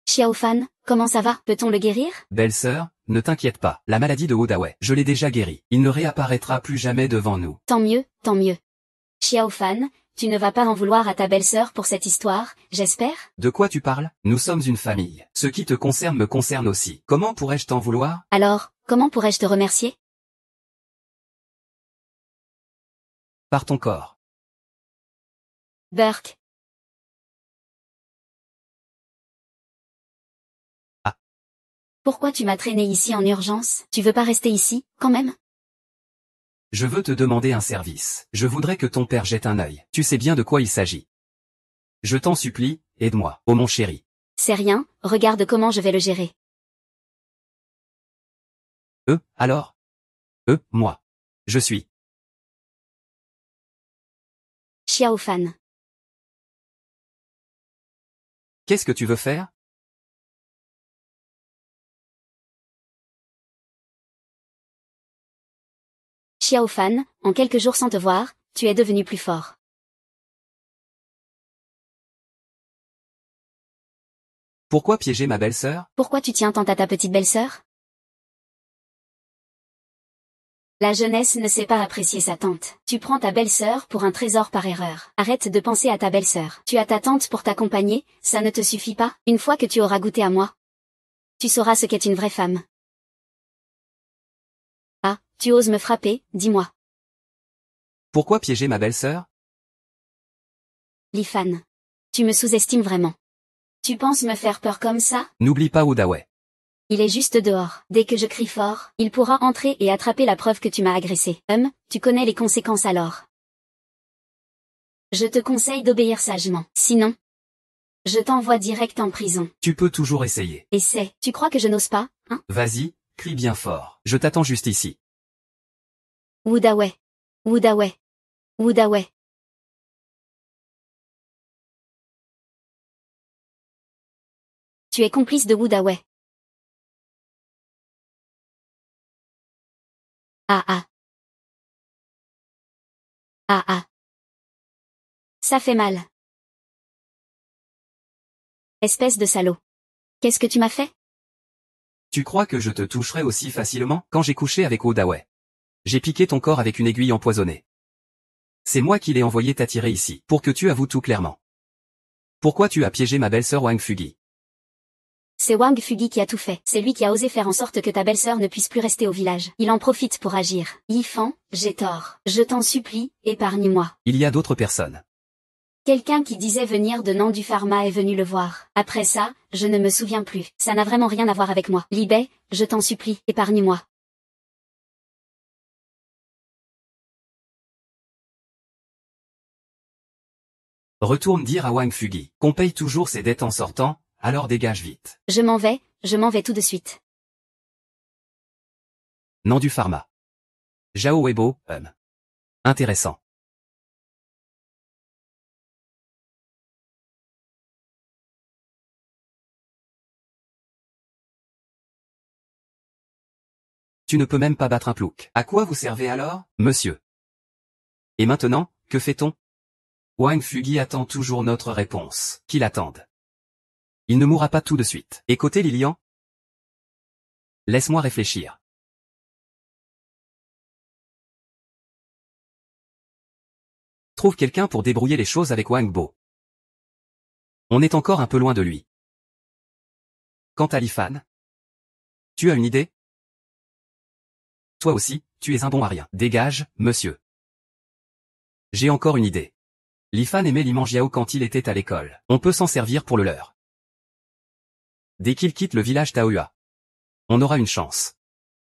Xiao Fan, comment ça va? Peut-on le guérir? Belle-sœur, ne t'inquiète pas. La maladie de Oudawei, je l'ai déjà guérie. Il ne réapparaîtra plus jamais devant nous. Tant mieux, tant mieux. Xiao Fan, tu ne vas pas en vouloir à ta belle-sœur pour cette histoire, j'espère? De quoi tu parles? Nous sommes une famille. Ce qui te concerne me concerne aussi. Comment pourrais-je t'en vouloir? Alors, comment pourrais-je te remercier? Par ton corps. Burke. Ah. Pourquoi tu m'as traîné ici en urgence? Tu veux pas rester ici, quand même? Je veux te demander un service. Je voudrais que ton père jette un œil. Tu sais bien de quoi il s'agit. Je t'en supplie, aide-moi, oh mon chéri. C'est rien, regarde comment je vais le gérer. Alors? Moi. Je suis. Xiao Fan. Qu'est-ce que tu veux faire? Xiao Fan, en quelques jours sans te voir, tu es devenu plus fort. Pourquoi piéger ma belle-sœur? Pourquoi tu tiens tant à ta petite belle-sœur? La jeunesse ne sait pas apprécier sa tante. Tu prends ta belle-sœur pour un trésor par erreur. Arrête de penser à ta belle-sœur. Tu as ta tante pour t'accompagner, ça ne te suffit pas? Une fois que tu auras goûté à moi, tu sauras ce qu'est une vraie femme. Ah, tu oses me frapper, dis-moi. Pourquoi piéger ma belle-sœur? Li Fan. Tu me sous-estimes vraiment. Tu penses me faire peur comme ça? N'oublie pas Oudawei. Il est juste dehors. Dès que je crie fort, il pourra entrer et attraper la preuve que tu m'as agressé. Tu connais les conséquences alors. Je te conseille d'obéir sagement. Sinon, je t'envoie direct en prison. Tu peux toujours essayer. Essaie. Tu crois que je n'ose pas, hein? Vas-y, crie bien fort. Je t'attends juste ici. Oudawei. Oudawei. Oudawei. Tu es complice de Oudawei. Ah ah. Ah ah. Ça fait mal. Espèce de salaud. Qu'est-ce que tu m'as fait? Tu crois que je te toucherai aussi facilement? Quand j'ai couché avec Oudawei, j'ai piqué ton corps avec une aiguille empoisonnée. C'est moi qui l'ai envoyé t'attirer ici, pour que tu avoues tout clairement. Pourquoi tu as piégé ma belle-sœur Wang Fugi? C'est Wang Fugi qui a tout fait. C'est lui qui a osé faire en sorte que ta belle-sœur ne puisse plus rester au village. Il en profite pour agir. Yifan, j'ai tort. Je t'en supplie, épargne-moi. Il y a d'autres personnes. Quelqu'un qui disait venir de Nandu Pharma est venu le voir. Après ça, je ne me souviens plus. Ça n'a vraiment rien à voir avec moi. Li Bei, je t'en supplie, épargne-moi. Retourne dire à Wang Fugi qu'on paye toujours ses dettes en sortant, alors dégage vite. Je m'en vais tout de suite. Nandu Pharma. Zhao Weibo, Intéressant. Tu ne peux même pas battre un plouc. À quoi vous servez alors, monsieur? Et maintenant, que fait-on? Wang Fugi attend toujours notre réponse. Qu'il attende. Il ne mourra pas tout de suite. Et côté Lilian? Laisse-moi réfléchir. Trouve quelqu'un pour débrouiller les choses avec Wang Bo. On est encore un peu loin de lui. Quant à Li Fan, tu as une idée? Toi aussi, tu es un bon à rien. Dégage, monsieur. J'ai encore une idée. Li Fan aimait Li Manjiao quand il était à l'école. On peut s'en servir pour le leur. Dès qu'il quitte le village Taohua, on aura une chance.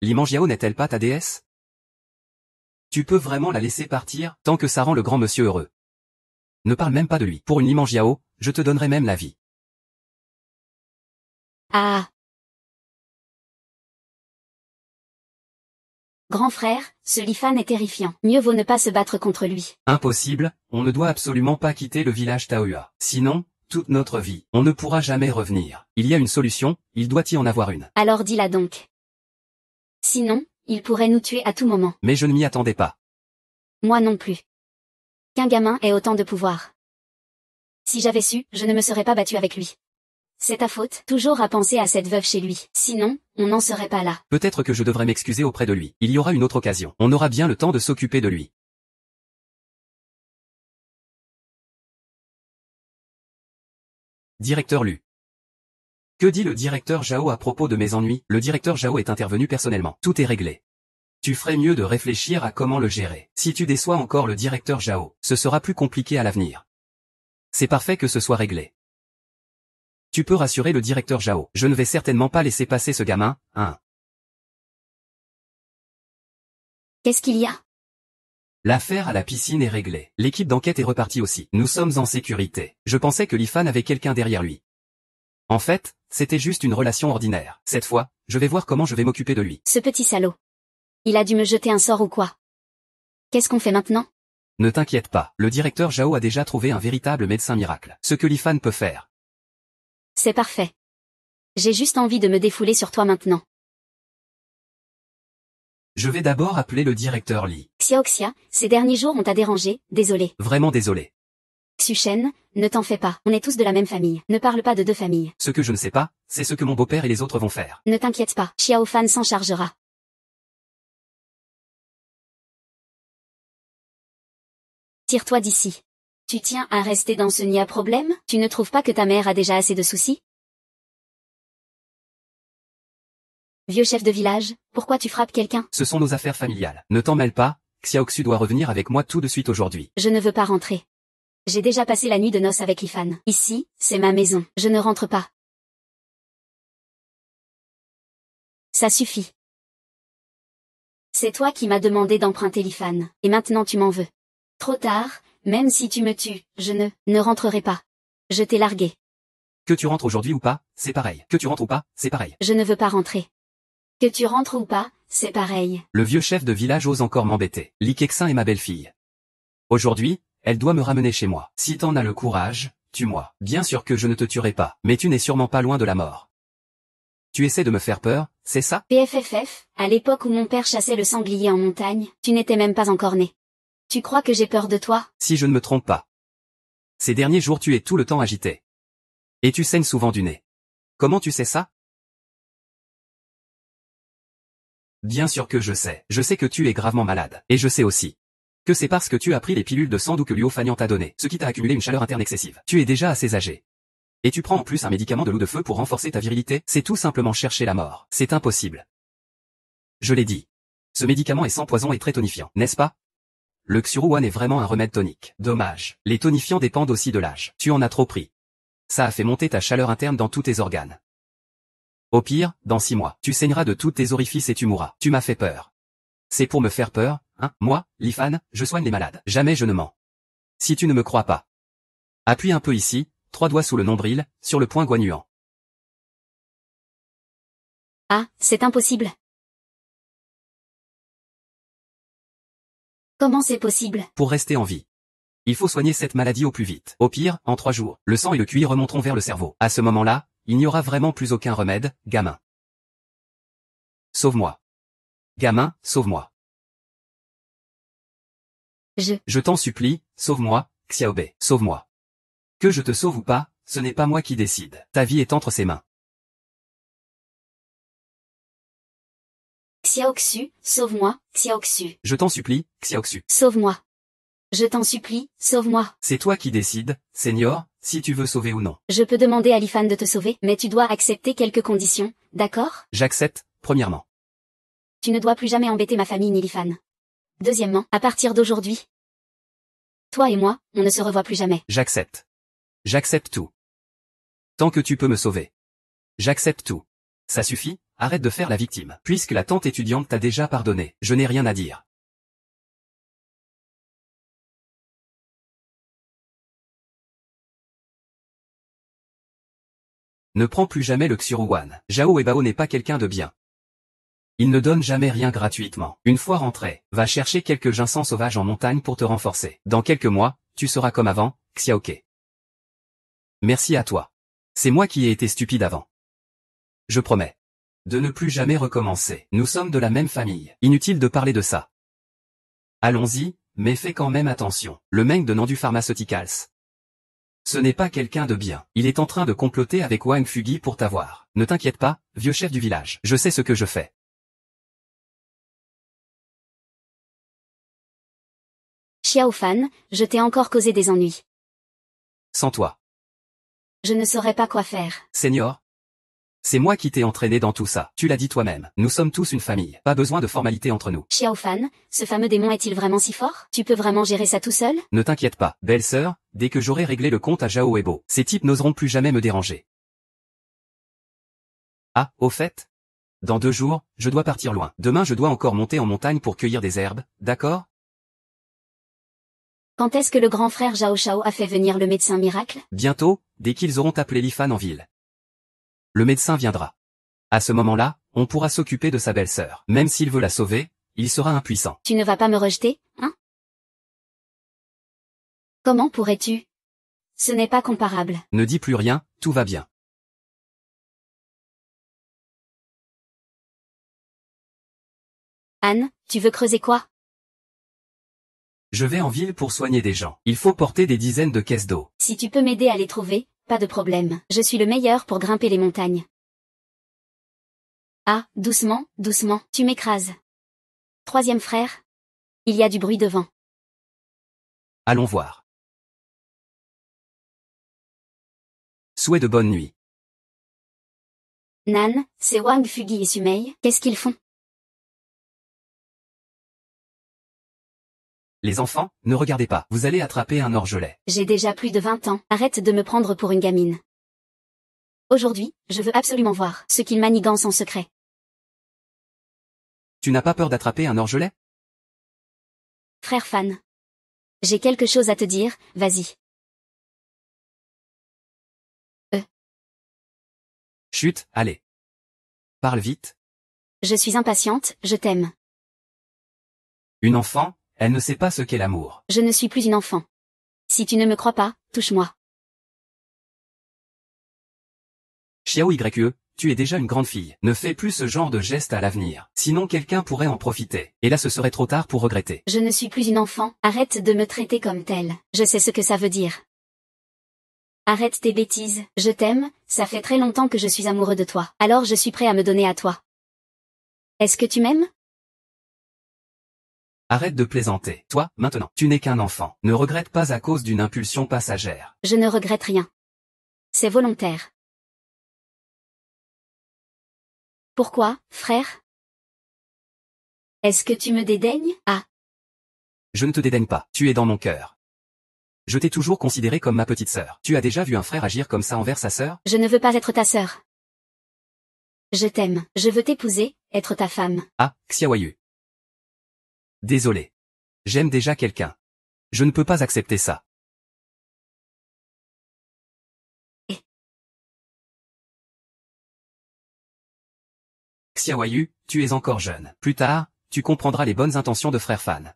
Li Manjiao n'est-elle pas ta déesse? Tu peux vraiment la laisser partir, tant que ça rend le grand monsieur heureux. Ne parle même pas de lui. Pour une Li Manjiao, je te donnerai même la vie. Ah. Grand frère, ce Lifan est terrifiant. Mieux vaut ne pas se battre contre lui. Impossible, on ne doit absolument pas quitter le village Taohua. Sinon, toute notre vie, on ne pourra jamais revenir. Il y a une solution, il doit y en avoir une. Alors dis-la donc. Sinon, il pourrait nous tuer à tout moment. Mais je ne m'y attendais pas. Moi non plus. Qu'un gamin ait autant de pouvoir. Si j'avais su, je ne me serais pas battue avec lui. C'est ta faute, toujours à penser à cette veuve chez lui. Sinon, on n'en serait pas là. Peut-être que je devrais m'excuser auprès de lui. Il y aura une autre occasion. On aura bien le temps de s'occuper de lui. Directeur Lu. Que dit le directeur Zhao à propos de mes ennuis? Le directeur Zhao est intervenu personnellement. Tout est réglé. Tu ferais mieux de réfléchir à comment le gérer. Si tu déçois encore le directeur Zhao, ce sera plus compliqué à l'avenir. C'est parfait que ce soit réglé. Tu peux rassurer le directeur Zhao. Je ne vais certainement pas laisser passer ce gamin, hein. Qu'est-ce qu'il y a? L'affaire à la piscine est réglée. L'équipe d'enquête est repartie aussi. Nous sommes en sécurité. Je pensais que Lifan avait quelqu'un derrière lui. En fait, c'était juste une relation ordinaire. Cette fois, je vais voir comment je vais m'occuper de lui. Ce petit salaud. Il a dû me jeter un sort ou quoi? Qu'est-ce qu'on fait maintenant? Ne t'inquiète pas, le directeur Zhao a déjà trouvé un véritable médecin miracle. Ce que Lifan peut faire. C'est parfait. J'ai juste envie de me défouler sur toi maintenant. Je vais d'abord appeler le directeur Li. Xiaoxia, ces derniers jours on t'a dérangé, désolé. Vraiment désolé. Xushen, ne t'en fais pas, on est tous de la même famille. Ne parle pas de deux familles. Ce que je ne sais pas, c'est ce que mon beau-père et les autres vont faire. Ne t'inquiète pas, Xiaofan s'en chargera. Tire-toi d'ici. Tu tiens à rester dans ce nid à problème? Tu ne trouves pas que ta mère a déjà assez de soucis? Vieux chef de village, pourquoi tu frappes quelqu'un? Ce sont nos affaires familiales. Ne t'en mêle pas, Xiaoxu doit revenir avec moi tout de suite aujourd'hui. Je ne veux pas rentrer. J'ai déjà passé la nuit de noces avec Lifan. Ici, c'est ma maison. Je ne rentre pas. Ça suffit. C'est toi qui m'as demandé d'emprunter Lifan. Et maintenant tu m'en veux. Trop tard, même si tu me tues, je ne rentrerai pas. Je t'ai largué. Que tu rentres aujourd'hui ou pas, c'est pareil. Que tu rentres ou pas, c'est pareil. Je ne veux pas rentrer. Que tu rentres ou pas, c'est pareil. Le vieux chef de village ose encore m'embêter. Li Kexin est ma belle-fille. Aujourd'hui, elle doit me ramener chez moi. Si t'en as le courage, tue-moi. Bien sûr que je ne te tuerai pas, mais tu n'es sûrement pas loin de la mort. Tu essaies de me faire peur, c'est ça? PFFF, à l'époque où mon père chassait le sanglier en montagne, tu n'étais même pas encore né. Tu crois que j'ai peur de toi? Si je ne me trompe pas. Ces derniers jours tu es tout le temps agité. Et tu saignes souvent du nez. Comment tu sais ça? Bien sûr que je sais. Je sais que tu es gravement malade. Et je sais aussi que c'est parce que tu as pris les pilules de sang que Luo Fagnan t'a donné, ce qui t'a accumulé une chaleur interne excessive. Tu es déjà assez âgé. Et tu prends en plus un médicament de loup de feu pour renforcer ta virilité, c'est tout simplement chercher la mort. C'est impossible. Je l'ai dit. Ce médicament est sans poison et très tonifiant, n'est-ce pas? Le Xuruwan est vraiment un remède tonique. Dommage. Les tonifiants dépendent aussi de l'âge. Tu en as trop pris. Ça a fait monter ta chaleur interne dans tous tes organes. Au pire, dans 6 mois, tu saigneras de tous tes orifices et tu mourras. Tu m'as fait peur. C'est pour me faire peur, hein? Moi, Lifan, je soigne les malades. Jamais je ne mens. Si tu ne me crois pas. Appuie un peu ici, 3 doigts sous le nombril, sur le point guanuant. Ah, c'est impossible. Comment c'est possible? Pour rester en vie. Il faut soigner cette maladie au plus vite. Au pire, en 3 jours, le sang et le cuir remonteront vers le cerveau. À ce moment-là, il n'y aura vraiment plus aucun remède, gamin. Sauve-moi. Gamin, sauve-moi. Je t'en supplie, sauve-moi, Xiaobei, sauve-moi. Que je te sauve ou pas, ce n'est pas moi qui décide. Ta vie est entre ses mains. Xiaoxu, sauve-moi, Xiaoxu. Je t'en supplie, Xiaoxu. Sauve-moi. Je t'en supplie, sauve-moi. C'est toi qui décides, Seigneur, si tu veux sauver ou non. Je peux demander à Lifan de te sauver, mais tu dois accepter quelques conditions, d'accord? J'accepte, premièrement. Tu ne dois plus jamais embêter ma famille ni Lifan. Deuxièmement, à partir d'aujourd'hui, toi et moi, on ne se revoit plus jamais. J'accepte. J'accepte tout. Tant que tu peux me sauver. J'accepte tout. Ça suffit, arrête de faire la victime. Puisque la tante étudiante t'a déjà pardonné, je n'ai rien à dire. Ne prends plus jamais le Xuruwan. Zhao Ebao n'est pas quelqu'un de bien. Il ne donne jamais rien gratuitement. Une fois rentré, va chercher quelques ginseng sauvages en montagne pour te renforcer. Dans quelques mois, tu seras comme avant, Xiaoke. Merci à toi. C'est moi qui ai été stupide avant. Je promets de ne plus jamais recommencer. Nous sommes de la même famille. Inutile de parler de ça. Allons-y, mais fais quand même attention. Le mec de Nandu Pharmaceuticals. Ce n'est pas quelqu'un de bien. Il est en train de comploter avec Wang Fugi pour t'avoir. Ne t'inquiète pas, vieux chef du village. Je sais ce que je fais. Xiao Fan, je t'ai encore causé des ennuis. Sans toi. Je ne saurais pas quoi faire. Seigneur. C'est moi qui t'ai entraîné dans tout ça. Tu l'as dit toi-même. Nous sommes tous une famille. Pas besoin de formalités entre nous. Xiao Fan, ce fameux démon est-il vraiment si fort? Tu peux vraiment gérer ça tout seul? Ne t'inquiète pas, belle-sœur, dès que j'aurai réglé le compte à Zhao Weibo, ces types n'oseront plus jamais me déranger. Ah, au fait? Dans 2 jours, je dois partir loin. Demain je dois encore monter en montagne pour cueillir des herbes, d'accord? Quand est-ce que le grand frère Zhao Shao a fait venir le médecin miracle? Bientôt, dès qu'ils auront appelé Lifan en ville. Le médecin viendra. À ce moment-là, on pourra s'occuper de sa belle-sœur. Même s'il veut la sauver, il sera impuissant. Tu ne vas pas me rejeter, hein? Comment pourrais-tu? Ce n'est pas comparable. Ne dis plus rien, tout va bien. Anne, tu veux creuser quoi? Je vais en ville pour soigner des gens. Il faut porter des dizaines de caisses d'eau. Si tu peux m'aider à les trouver, pas de problème. Je suis le meilleur pour grimper les montagnes. Ah, doucement, doucement, tu m'écrases. 3e frère? Il y a du bruit devant. Allons voir. Souhait de bonne nuit. Nan, c'est Wang Fugi et Sumei, qu'est-ce qu'ils font? Les enfants, ne regardez pas, vous allez attraper un orgelet. J'ai déjà plus de 20 ans, arrête de me prendre pour une gamine. Aujourd'hui, je veux absolument voir ce qu'ils manigancent en secret. Tu n'as pas peur d'attraper un orgelet? Frère Fan. J'ai quelque chose à te dire, vas-y. Chut, allez. Parle vite. Je suis impatiente, je t'aime. Une enfant, elle ne sait pas ce qu'est l'amour. Je ne suis plus une enfant. Si tu ne me crois pas, touche-moi. Xiao Yue, tu es déjà une grande fille. Ne fais plus ce genre de geste à l'avenir. Sinon quelqu'un pourrait en profiter. Et là ce serait trop tard pour regretter. Je ne suis plus une enfant, arrête de me traiter comme telle. Je sais ce que ça veut dire. Arrête tes bêtises, je t'aime, ça fait très longtemps que je suis amoureux de toi. Alors je suis prêt à me donner à toi. Est-ce que tu m'aimes? Arrête de plaisanter. Toi, maintenant, tu n'es qu'un enfant. Ne regrette pas à cause d'une impulsion passagère. Je ne regrette rien. C'est volontaire. Pourquoi, frère? Est-ce que tu me dédaignes? Ah. Je ne te dédaigne pas. Tu es dans mon cœur. Je t'ai toujours considéré comme ma petite sœur. Tu as déjà vu un frère agir comme ça envers sa sœur? Je ne veux pas être ta sœur. Je t'aime. Je veux t'épouser, être ta femme. Ah, Xiaoyu. Désolé. J'aime déjà quelqu'un. Je ne peux pas accepter ça. Xiaoyu, tu es encore jeune. Plus tard, tu comprendras les bonnes intentions de frère Fan.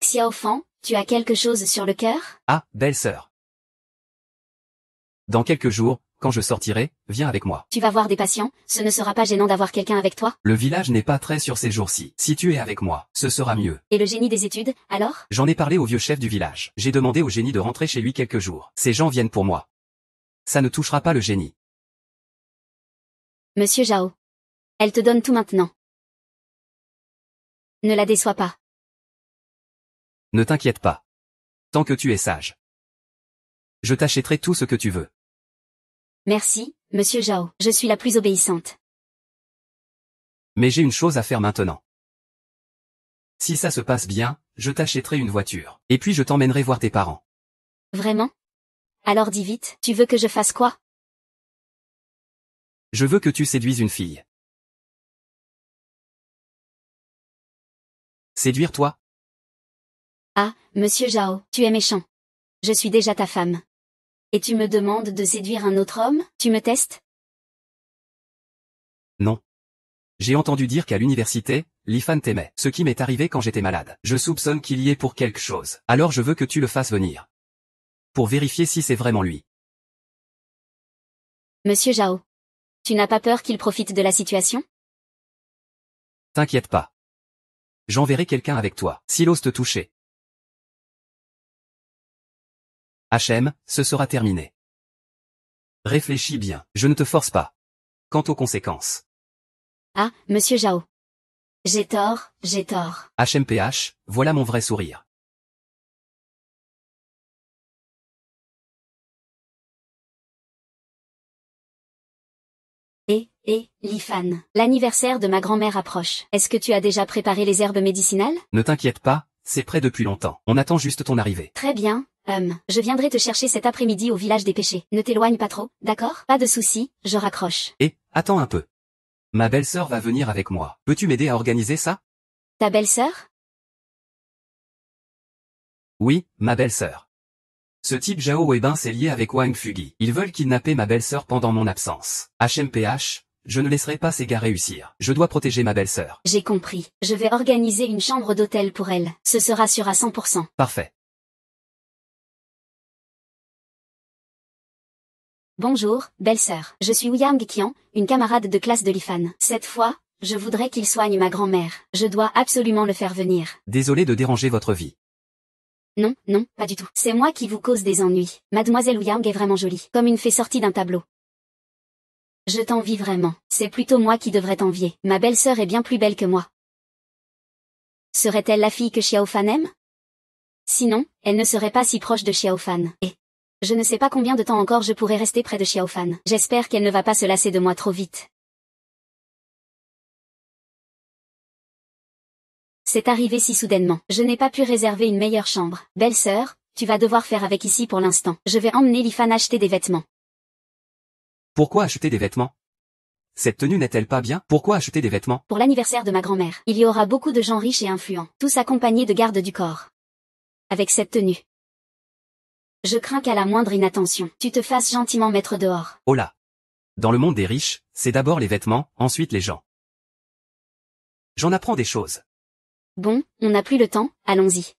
Xiao Fan, tu as quelque chose sur le cœur? Ah, belle-sœur. Dans quelques jours, quand je sortirai, viens avec moi. Tu vas voir des patients, ce ne sera pas gênant d'avoir quelqu'un avec toi? Le village n'est pas très sur ces jours-ci. Si tu es avec moi, ce sera mieux. Et le génie des études, alors? J'en ai parlé au vieux chef du village. J'ai demandé au génie de rentrer chez lui quelques jours. Ces gens viennent pour moi. Ça ne touchera pas le génie. Monsieur Zhao. Elle te donne tout maintenant. Ne la déçois pas. Ne t'inquiète pas. Tant que tu es sage. Je t'achèterai tout ce que tu veux. Merci, monsieur Zhao. Je suis la plus obéissante. Mais j'ai une chose à faire maintenant. Si ça se passe bien, je t'achèterai une voiture. Et puis je t'emmènerai voir tes parents. Vraiment? Alors dis vite, tu veux que je fasse quoi? Je veux que tu séduises une fille. Séduire toi? Ah, monsieur Zhao, tu es méchant. Je suis déjà ta femme. Et tu me demandes de séduire un autre homme? Tu me testes? Non. J'ai entendu dire qu'à l'université, Lifan t'aimait. Ce qui m'est arrivé quand j'étais malade. Je soupçonne qu'il y est pour quelque chose. Alors je veux que tu le fasses venir. Pour vérifier si c'est vraiment lui. Monsieur Zhao. Tu n'as pas peur qu'il profite de la situation? T'inquiète pas. J'enverrai quelqu'un avec toi. S'il ose te toucher. HM, ce sera terminé. Réfléchis bien. Je ne te force pas. Quant aux conséquences. Ah, monsieur Zhao. J'ai tort, j'ai tort. HMPH, voilà mon vrai sourire. Lifan. L'anniversaire de ma grand-mère approche. Est-ce que tu as déjà préparé les herbes médicinales? Ne t'inquiète pas, c'est prêt depuis longtemps. On attend juste ton arrivée. Très bien, je viendrai te chercher cet après-midi au village des pêchers. Ne t'éloigne pas trop, d'accord? Pas de soucis, je raccroche. Et, attends un peu. Ma belle-sœur va venir avec moi. Peux-tu m'aider à organiser ça? Ta belle-sœur? Oui, ma belle-sœur. Ce type Zhao Weibin s'est lié avec Wang Fugi. Ils veulent kidnapper ma belle-sœur pendant mon absence. HMPH, je ne laisserai pas ces gars réussir. Je dois protéger ma belle-sœur. J'ai compris. Je vais organiser une chambre d'hôtel pour elle. Ce sera sûr à 100%. Parfait. Bonjour, belle-sœur. Je suis Ouyang Qian, une camarade de classe de Lifan. Cette fois, je voudrais qu'il soigne ma grand-mère. Je dois absolument le faire venir. Désolé de déranger votre vie. Non, non, pas du tout. C'est moi qui vous cause des ennuis. Mademoiselle Ouyang est vraiment jolie, comme une fée sortie d'un tableau. Je t'envie vraiment. C'est plutôt moi qui devrais t'envier. Ma belle-sœur est bien plus belle que moi. Serait-elle la fille que Xiao Fan aime? Sinon, elle ne serait pas si proche de Xiao Fan. Et je ne sais pas combien de temps encore je pourrai rester près de Xiao Fan. J'espère qu'elle ne va pas se lasser de moi trop vite. C'est arrivé si soudainement. Je n'ai pas pu réserver une meilleure chambre. Belle-sœur, tu vas devoir faire avec ici pour l'instant. Je vais emmener Lifan acheter des vêtements. Pourquoi acheter des vêtements? Cette tenue n'est-elle pas bien? Pourquoi acheter des vêtements? Pour l'anniversaire de ma grand-mère, il y aura beaucoup de gens riches et influents, tous accompagnés de gardes du corps. Avec cette tenue. Je crains qu'à la moindre inattention, tu te fasses gentiment mettre dehors. Oh là! Dans le monde des riches, c'est d'abord les vêtements, ensuite les gens. J'en apprends des choses. Bon, on n'a plus le temps, allons-y.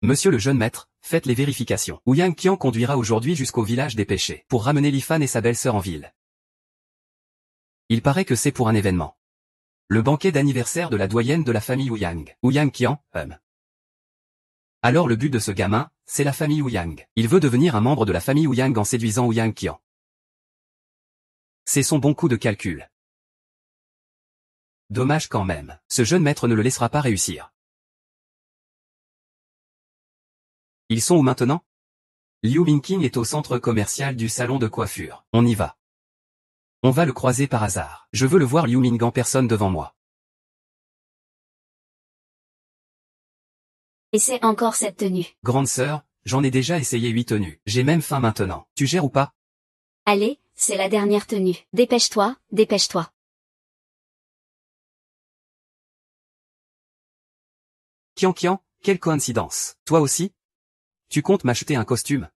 Monsieur le jeune maître, faites les vérifications. Ouyang Qian conduira aujourd'hui jusqu'au village des pêchers, pour ramener Lifan et sa belle-sœur en ville. Il paraît que c'est pour un événement. Le banquet d'anniversaire de la doyenne de la famille Ouyang. Ouyang Qian, Alors le but de ce gamin, c'est la famille Ouyang. Il veut devenir un membre de la famille Ouyang en séduisant Ouyang Qian. C'est son bon coup de calcul. Dommage quand même. Ce jeune maître ne le laissera pas réussir. Ils sont où maintenant? Liu Mingqing est au centre commercial du salon de coiffure. On y va. On va le croiser par hasard. Je veux le voir Liu Ming en personne devant moi. Et c'est encore cette tenue. Grande sœur, j'en ai déjà essayé 8 tenues. J'ai même faim maintenant. Tu gères ou pas? Allez, c'est la dernière tenue. Dépêche-toi, dépêche-toi. Qian, quelle coïncidence. Toi aussi? Tu comptes m'acheter un costume?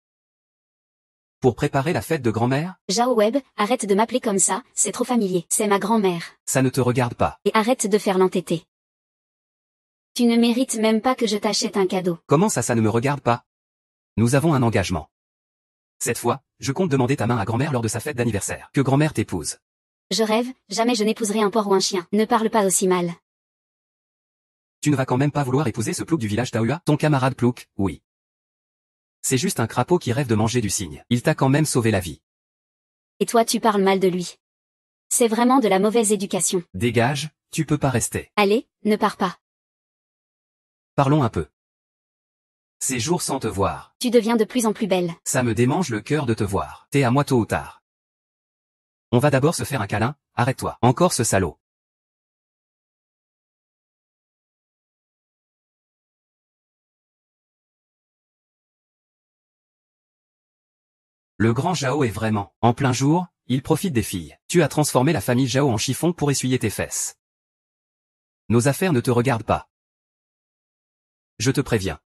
Pour préparer la fête de grand-mère? Zhao Web, arrête de m'appeler comme ça, c'est trop familier. C'est ma grand-mère. Ça ne te regarde pas. Et arrête de faire l'entêté. Tu ne mérites même pas que je t'achète un cadeau. Comment ça ne me regarde pas? Nous avons un engagement. Cette fois, je compte demander ta main à grand-mère lors de sa fête d'anniversaire. Que grand-mère t'épouse. Je rêve, jamais je n'épouserai un porc ou un chien. Ne parle pas aussi mal. Tu ne vas quand même pas vouloir épouser ce plouc du village Taoua? Ton camarade plouc, oui. C'est juste un crapaud qui rêve de manger du cygne. Il t'a quand même sauvé la vie. Et toi tu parles mal de lui. C'est vraiment de la mauvaise éducation. Dégage, tu peux pas rester. Allez, ne pars pas. Parlons un peu. Ces jours sans te voir. Tu deviens de plus en plus belle. Ça me démange le cœur de te voir. T'es à moi tôt ou tard. On va d'abord se faire un câlin, arrête-toi. Encore ce salaud. Le grand Zhao est vraiment, en plein jour, il profite des filles. Tu as transformé la famille Zhao en chiffon pour essuyer tes fesses. Nos affaires ne te regardent pas. Je te préviens.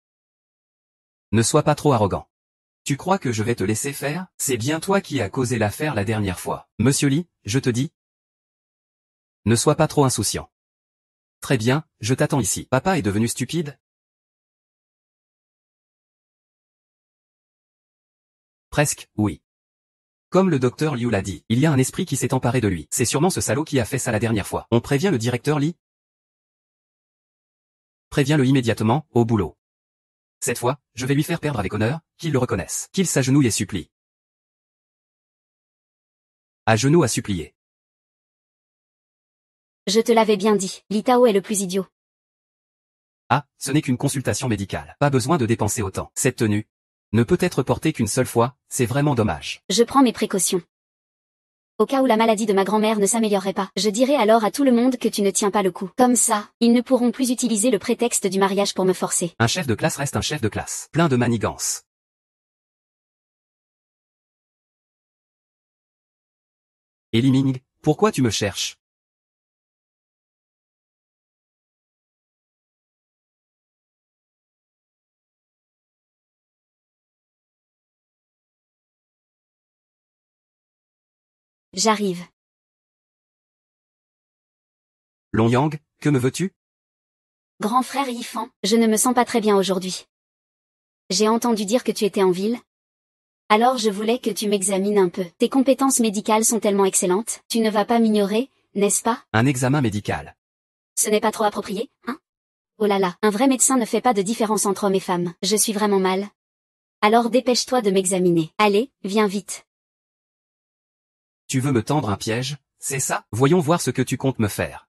Ne sois pas trop arrogant. Tu crois que je vais te laisser faire? C'est bien toi qui as causé l'affaire la dernière fois. Monsieur Lee, je te dis. Ne sois pas trop insouciant. Très bien, je t'attends ici. Papa est devenu stupide? Presque, oui. Comme le docteur Liu l'a dit, il y a un esprit qui s'est emparé de lui. C'est sûrement ce salaud qui a fait ça la dernière fois. On prévient le directeur Lee? Préviens-le immédiatement, au boulot. Cette fois, je vais lui faire perdre avec honneur, qu'il le reconnaisse, qu'il s'agenouille et supplie. À genoux à supplier. Je te l'avais bien dit, Li Tao est le plus idiot. Ah, ce n'est qu'une consultation médicale. Pas besoin de dépenser autant. Cette tenue ne peut être portée qu'une seule fois, c'est vraiment dommage. Je prends mes précautions. Au cas où la maladie de ma grand-mère ne s'améliorerait pas, je dirai alors à tout le monde que tu ne tiens pas le coup. Comme ça, ils ne pourront plus utiliser le prétexte du mariage pour me forcer. Un chef de classe reste un chef de classe. Plein de manigances. Et Li Ming, pourquoi tu me cherches? J'arrive. Long Yang, que me veux-tu? Grand frère Yifan, je ne me sens pas très bien aujourd'hui. J'ai entendu dire que tu étais en ville. Alors je voulais que tu m'examines un peu. Tes compétences médicales sont tellement excellentes, tu ne vas pas m'ignorer, n'est-ce pas? Un examen médical. Ce n'est pas trop approprié, hein? Oh là là, un vrai médecin ne fait pas de différence entre hommes et femmes. Je suis vraiment mal. Alors dépêche-toi de m'examiner. Allez, viens vite. Tu veux me tendre un piège, c'est ça? Voyons voir ce que tu comptes me faire.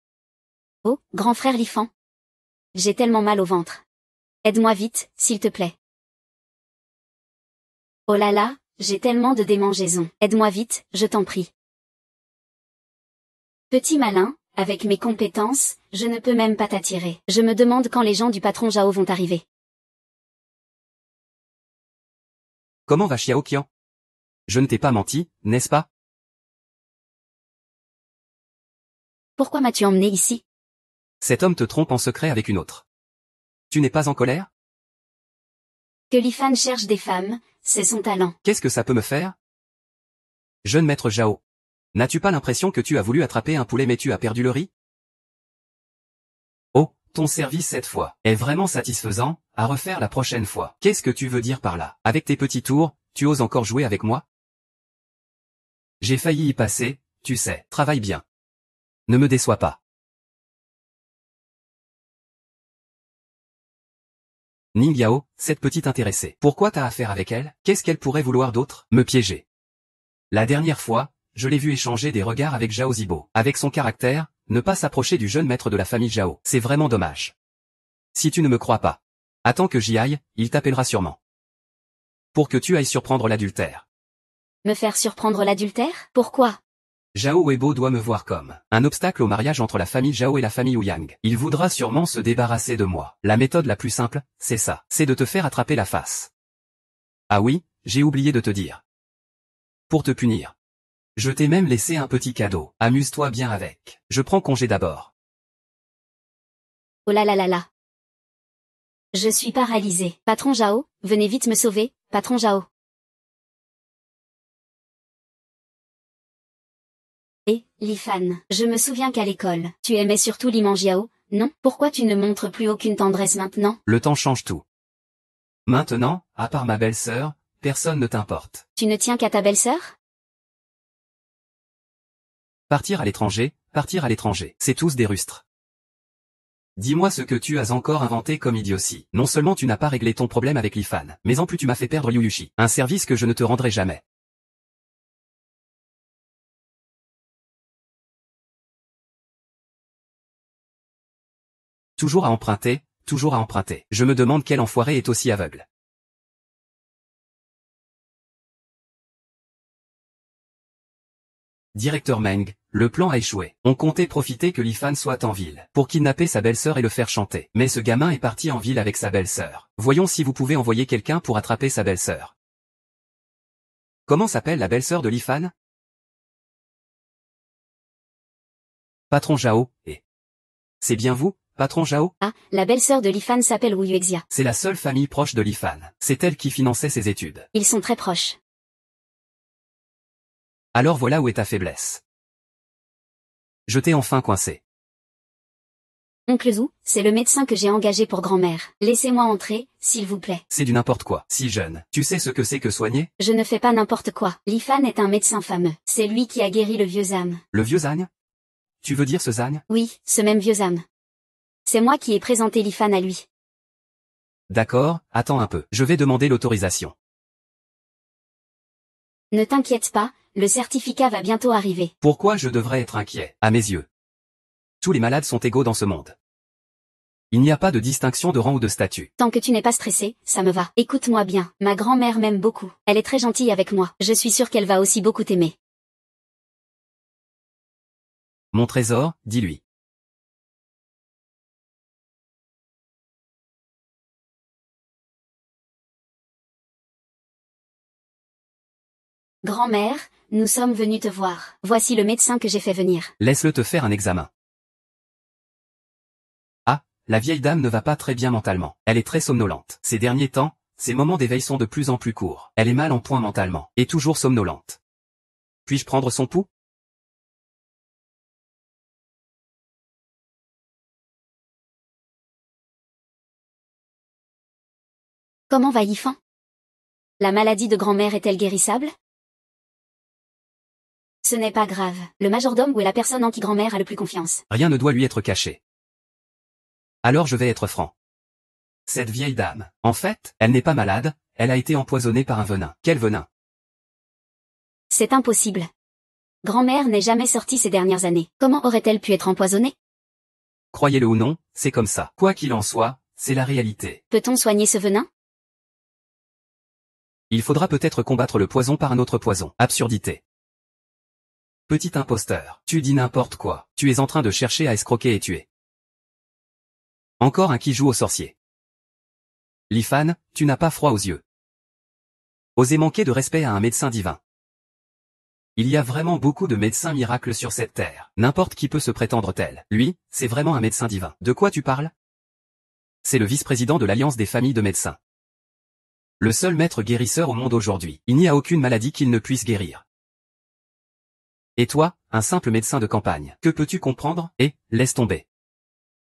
Oh, grand frère Lifan. J'ai tellement mal au ventre. Aide-moi vite, s'il te plaît. Oh là là, j'ai tellement de démangeaisons. Aide-moi vite, je t'en prie. Petit malin, avec mes compétences, je ne peux même pas t'attirer. Je me demande quand les gens du patron Zhao vont arriver. Comment va Xiao Qian? Je ne t'ai pas menti, n'est-ce pas? Pourquoi m'as-tu emmené ici? Cet homme te trompe en secret avec une autre. Tu n'es pas en colère? Que Lifan cherche des femmes, c'est son talent. Qu'est-ce que ça peut me faire? Jeune maître Zhao. N'as-tu pas l'impression que tu as voulu attraper un poulet mais tu as perdu le riz? Oh, ton service cette fois est vraiment satisfaisant, à refaire la prochaine fois. Qu'est-ce que tu veux dire par là? Avec tes petits tours, tu oses encore jouer avec moi? J'ai failli y passer, tu sais, travaille bien. Ne me déçois pas. Ning Yao, cette petite intéressée. Pourquoi t'as affaire avec elle? Qu'est-ce qu'elle pourrait vouloir d'autre? Me piéger. La dernière fois, je l'ai vu échanger des regards avec Zhao Zibo. Avec son caractère, ne pas s'approcher du jeune maître de la famille Zhao, c'est vraiment dommage. Si tu ne me crois pas, attends que j'y aille, il t'appellera sûrement. Pour que tu ailles surprendre l'adultère. Me faire surprendre l'adultère? Pourquoi? Zhao Weibo doit me voir comme un obstacle au mariage entre la famille Zhao et la famille Ouyang. Il voudra sûrement se débarrasser de moi. La méthode la plus simple, c'est ça, c'est de te faire attraper la face. Ah oui, j'ai oublié de te dire. Pour te punir. Je t'ai même laissé un petit cadeau. Amuse-toi bien avec. Je prends congé d'abord. Oh là là là là. Je suis paralysée. Patron Zhao, venez vite me sauver, patron Zhao. Et, Lifan, je me souviens qu'à l'école, tu aimais surtout Li Mangiao, non? Pourquoi tu ne montres plus aucune tendresse maintenant? Le temps change tout. Maintenant, à part ma belle-sœur, personne ne t'importe. Tu ne tiens qu'à ta belle-sœur? Partir à l'étranger, c'est tous des rustres. Dis-moi ce que tu as encore inventé comme idiotie. Non seulement tu n'as pas réglé ton problème avec Lifan, mais en plus tu m'as fait perdre Liu Yushi, un service que je ne te rendrai jamais. Toujours à emprunter, toujours à emprunter. Je me demande quel enfoiré est aussi aveugle. Directeur Meng, le plan a échoué. On comptait profiter que Lifan soit en ville, pour kidnapper sa belle-sœur et le faire chanter. Mais ce gamin est parti en ville avec sa belle-sœur. Voyons si vous pouvez envoyer quelqu'un pour attraper sa belle-sœur. Comment s'appelle la belle-sœur de Lifan? Patron Zhao, et... C'est bien vous, patron Jao? Ah, la belle-sœur de Lifan s'appelle Wu Yuexia. C'est la seule famille proche de Lifan. C'est elle qui finançait ses études. Ils sont très proches. Alors voilà où est ta faiblesse. Je t'ai enfin coincé. Oncle Zhu, c'est le médecin que j'ai engagé pour grand-mère. Laissez-moi entrer, s'il vous plaît. C'est du n'importe quoi. Si jeune, tu sais ce que c'est que soigner? Je ne fais pas n'importe quoi. Lifan est un médecin fameux. C'est lui qui a guéri le vieux âme. Le vieux âne? Tu veux dire ce Zagne? Oui, ce même vieux âme. C'est moi qui ai présenté Lifan à lui. D'accord, attends un peu. Je vais demander l'autorisation. Ne t'inquiète pas, le certificat va bientôt arriver. Pourquoi je devrais être inquiet, à mes yeux? Tous les malades sont égaux dans ce monde. Il n'y a pas de distinction de rang ou de statut. Tant que tu n'es pas stressé, ça me va. Écoute-moi bien, ma grand-mère m'aime beaucoup. Elle est très gentille avec moi. Je suis sûre qu'elle va aussi beaucoup t'aimer. Mon trésor, dis-lui. Grand-mère, nous sommes venus te voir. Voici le médecin que j'ai fait venir. Laisse-le te faire un examen. Ah, la vieille dame ne va pas très bien mentalement. Elle est très somnolente. Ces derniers temps, ses moments d'éveil sont de plus en plus courts. Elle est mal en point mentalement, et toujours somnolente. Puis-je prendre son pouls? Comment va Yifan? La maladie de grand-mère est-elle guérissable? Ce n'est pas grave. Le majordome est la personne en qui grand-mère a le plus confiance. Rien ne doit lui être caché. Alors je vais être franc. Cette vieille dame, en fait, elle n'est pas malade, elle a été empoisonnée par un venin. Quel venin? C'est impossible. Grand-mère n'est jamais sortie ces dernières années. Comment aurait-elle pu être empoisonnée? Croyez-le ou non, c'est comme ça. Quoi qu'il en soit, c'est la réalité. Peut-on soigner ce venin? Il faudra peut-être combattre le poison par un autre poison. Absurdité. Petit imposteur, tu dis n'importe quoi. Tu es en train de chercher à escroquer et tuer. Encore un qui joue au sorcier. Lifan, tu n'as pas froid aux yeux. Osez manquer de respect à un médecin divin. Il y a vraiment beaucoup de médecins miracles sur cette terre. N'importe qui peut se prétendre tel. Lui, c'est vraiment un médecin divin. De quoi tu parles? C'est le vice-président de l'Alliance des familles de médecins. Le seul maître guérisseur au monde aujourd'hui. Il n'y a aucune maladie qu'il ne puisse guérir. Et toi, un simple médecin de campagne, que peux-tu comprendre? Laisse tomber.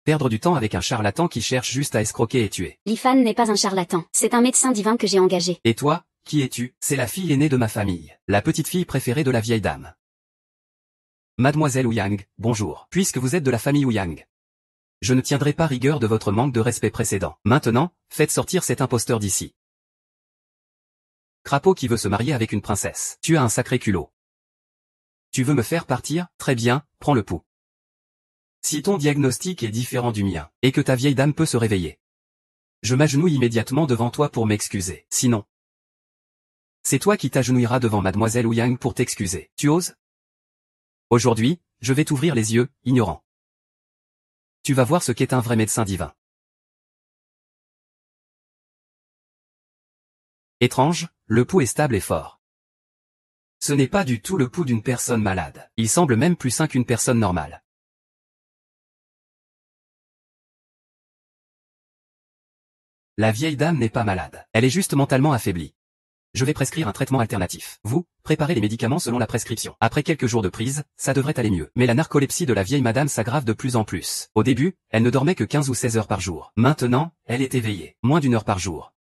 Perdre du temps avec un charlatan qui cherche juste à escroquer et tuer. Lifan n'est pas un charlatan, c'est un médecin divin que j'ai engagé. Et toi, qui es-tu? C'est la fille aînée de ma famille, la petite fille préférée de la vieille dame. Mademoiselle Ouyang, bonjour. Puisque vous êtes de la famille Ouyang, je ne tiendrai pas rigueur de votre manque de respect précédent. Maintenant, faites sortir cet imposteur d'ici. Crapaud qui veut se marier avec une princesse. Tu as un sacré culot. Tu veux me faire partir? Très bien, prends le pouls. Si ton diagnostic est différent du mien, et que ta vieille dame peut se réveiller, je m'agenouille immédiatement devant toi pour m'excuser. Sinon, c'est toi qui t'agenouilleras devant mademoiselle Ouyang pour t'excuser. Tu oses? Aujourd'hui, je vais t'ouvrir les yeux, ignorant. Tu vas voir ce qu'est un vrai médecin divin. Étrange, le pouls est stable et fort. Ce n'est pas du tout le pouls d'une personne malade. Il semble même plus sain qu'une personne normale. La vieille dame n'est pas malade. Elle est juste mentalement affaiblie. Je vais prescrire un traitement alternatif. Vous, préparez les médicaments selon la prescription. Après quelques jours de prise, ça devrait aller mieux. Mais la narcolepsie de la vieille madame s'aggrave de plus en plus. Au début, elle ne dormait que 15 ou 16 heures par jour. Maintenant, elle est éveillée. Moins d'1 heure par jour.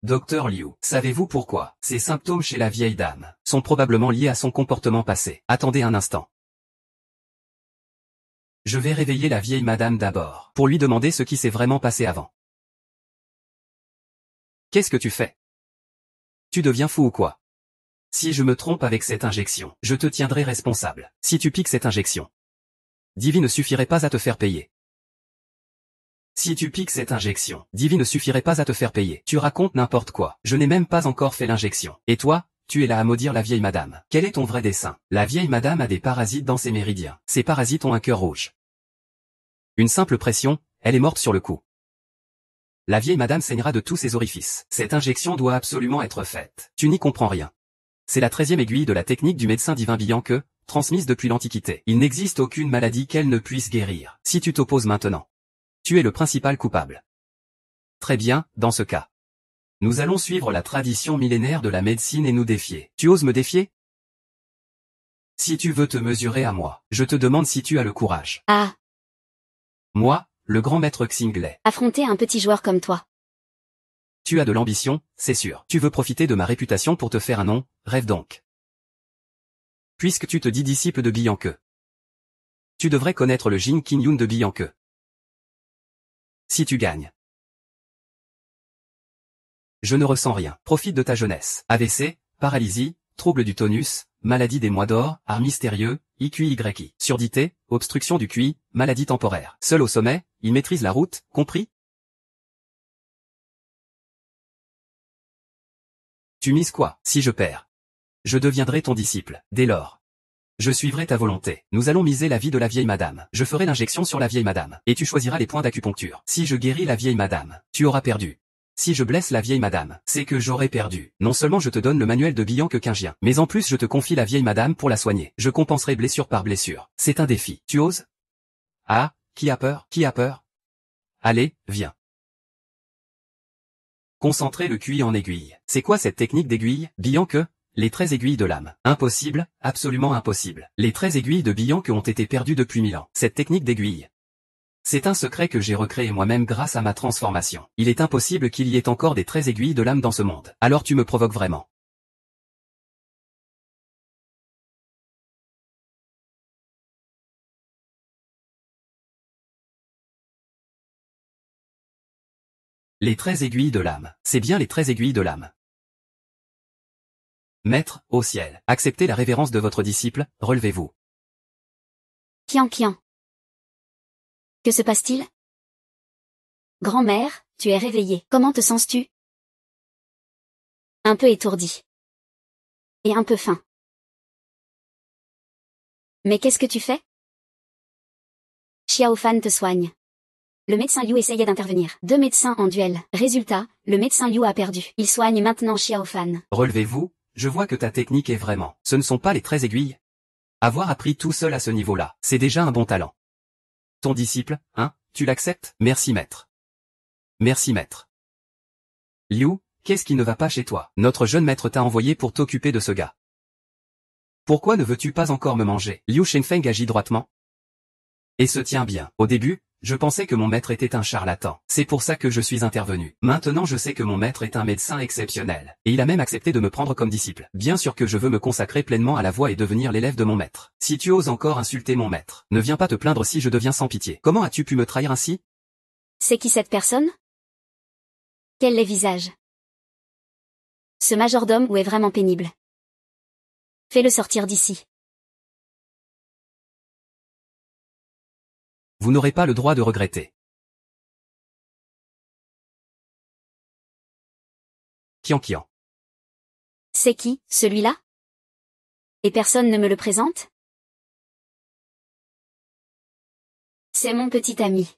Docteur Liu, savez-vous pourquoi? Ces symptômes chez la vieille dame sont probablement liés à son comportement passé. Attendez un instant. Je vais réveiller la vieille madame d'abord, pour lui demander ce qui s'est vraiment passé avant. Qu'est-ce que tu fais? Tu deviens fou ou quoi? Si je me trompe avec cette injection, je te tiendrai responsable. Si tu piques cette injection, Divi ne suffirait pas à te faire payer. Si tu piques cette injection, Divi ne suffirait pas à te faire payer. Tu racontes n'importe quoi. Je n'ai même pas encore fait l'injection. Et toi, tu es là à maudire la vieille madame. Quel est ton vrai dessein? La vieille madame a des parasites dans ses méridiens. Ces parasites ont un cœur rouge. Une simple pression, elle est morte sur le coup. La vieille madame saignera de tous ses orifices. Cette injection doit absolument être faite. Tu n'y comprends rien. C'est la 13e aiguille de la technique du médecin divin Bianque, transmise depuis l'Antiquité. Il n'existe aucune maladie qu'elle ne puisse guérir. Si tu t'opposes maintenant, Tu es le principal coupable. Très bien, dans ce cas. Nous allons suivre la tradition millénaire de la médecine et nous défier. Tu oses me défier? Si tu veux te mesurer à moi, je te demande si tu as le courage. Ah, Moi, le grand maître Xinglet. affronter un petit joueur comme toi. Tu as de l'ambition, c'est sûr. Tu veux profiter de ma réputation pour te faire un nom, rêve donc. Puisque tu te dis disciple de Bianque. Tu devrais connaître le Jin Qinyun de Bianque. Si tu gagnes. Je ne ressens rien. Profite de ta jeunesse. AVC, paralysie, trouble du tonus, maladie des mois d'or, art mystérieux, IQYI. Surdité, obstruction du QI, maladie temporaire. Seul au sommet, il maîtrise la route, compris? Tu mises quoi? Si je perds, je deviendrai ton disciple. Dès lors, je suivrai ta volonté. Nous allons miser la vie de la vieille madame. Je ferai l'injection sur la vieille madame. Et tu choisiras les points d'acupuncture. Si je guéris la vieille madame, tu auras perdu. Si je blesse la vieille madame, c'est que j'aurai perdu. Non seulement je te donne le manuel de Bianque Quingien, mais en plus je te confie la vieille madame pour la soigner. Je compenserai blessure par blessure. C'est un défi. Tu oses? Ah, qui a peur? Qui a peur? Allez, viens. Concentrer le QI en aiguille. C'est quoi cette technique d'aiguille? Bianque? Les 13 aiguilles de l'âme. Impossible, absolument impossible. Les 13 aiguilles de Bianque ont été perdues depuis 1000 ans. Cette technique d'aiguille. C'est un secret que j'ai recréé moi-même grâce à ma transformation. Il est impossible qu'il y ait encore des 13 aiguilles de l'âme dans ce monde. Alors tu me provoques vraiment. Les 13 aiguilles de l'âme. C'est bien les 13 aiguilles de l'âme. Maître, au ciel, acceptez la révérence de votre disciple, relevez-vous. Kian Kian. Que se passe-t-il? Grand-mère, tu es réveillée. Comment te sens-tu? Un peu étourdi. Et un peu faim. Mais qu'est-ce que tu fais? Xiao Fan te soigne. Le médecin Liu essayait d'intervenir. 2 médecins en duel. Résultat, le médecin Liu a perdu. Il soigne maintenant Xiao Fan. Relevez-vous, je vois que ta technique est vraiment. Ce ne sont pas les 13 aiguilles. Avoir appris tout seul à ce niveau-là, c'est déjà un bon talent. Ton disciple, hein, tu l'acceptes? Merci maître. Merci maître. Liu, qu'est-ce qui ne va pas chez toi? Notre jeune maître t'a envoyé pour t'occuper de ce gars. Pourquoi ne veux-tu pas encore me manger? Liu Shenfeng agit droitement. Et se tient bien. Au début, je pensais que mon maître était un charlatan. C'est pour ça que je suis intervenu. Maintenant je sais que mon maître est un médecin exceptionnel. Et il a même accepté de me prendre comme disciple. Bien sûr que je veux me consacrer pleinement à la voie et devenir l'élève de mon maître. Si tu oses encore insulter mon maître, ne viens pas te plaindre si je deviens sans pitié. Comment as-tu pu me trahir ainsi? C'est qui cette personne? Quel est visage? Ce majordome ou est vraiment pénible? Fais-le sortir d'ici. Vous n'aurez pas le droit de regretter. Kian Kian. C'est qui, celui-là? Et personne ne me le présente? C'est mon petit ami.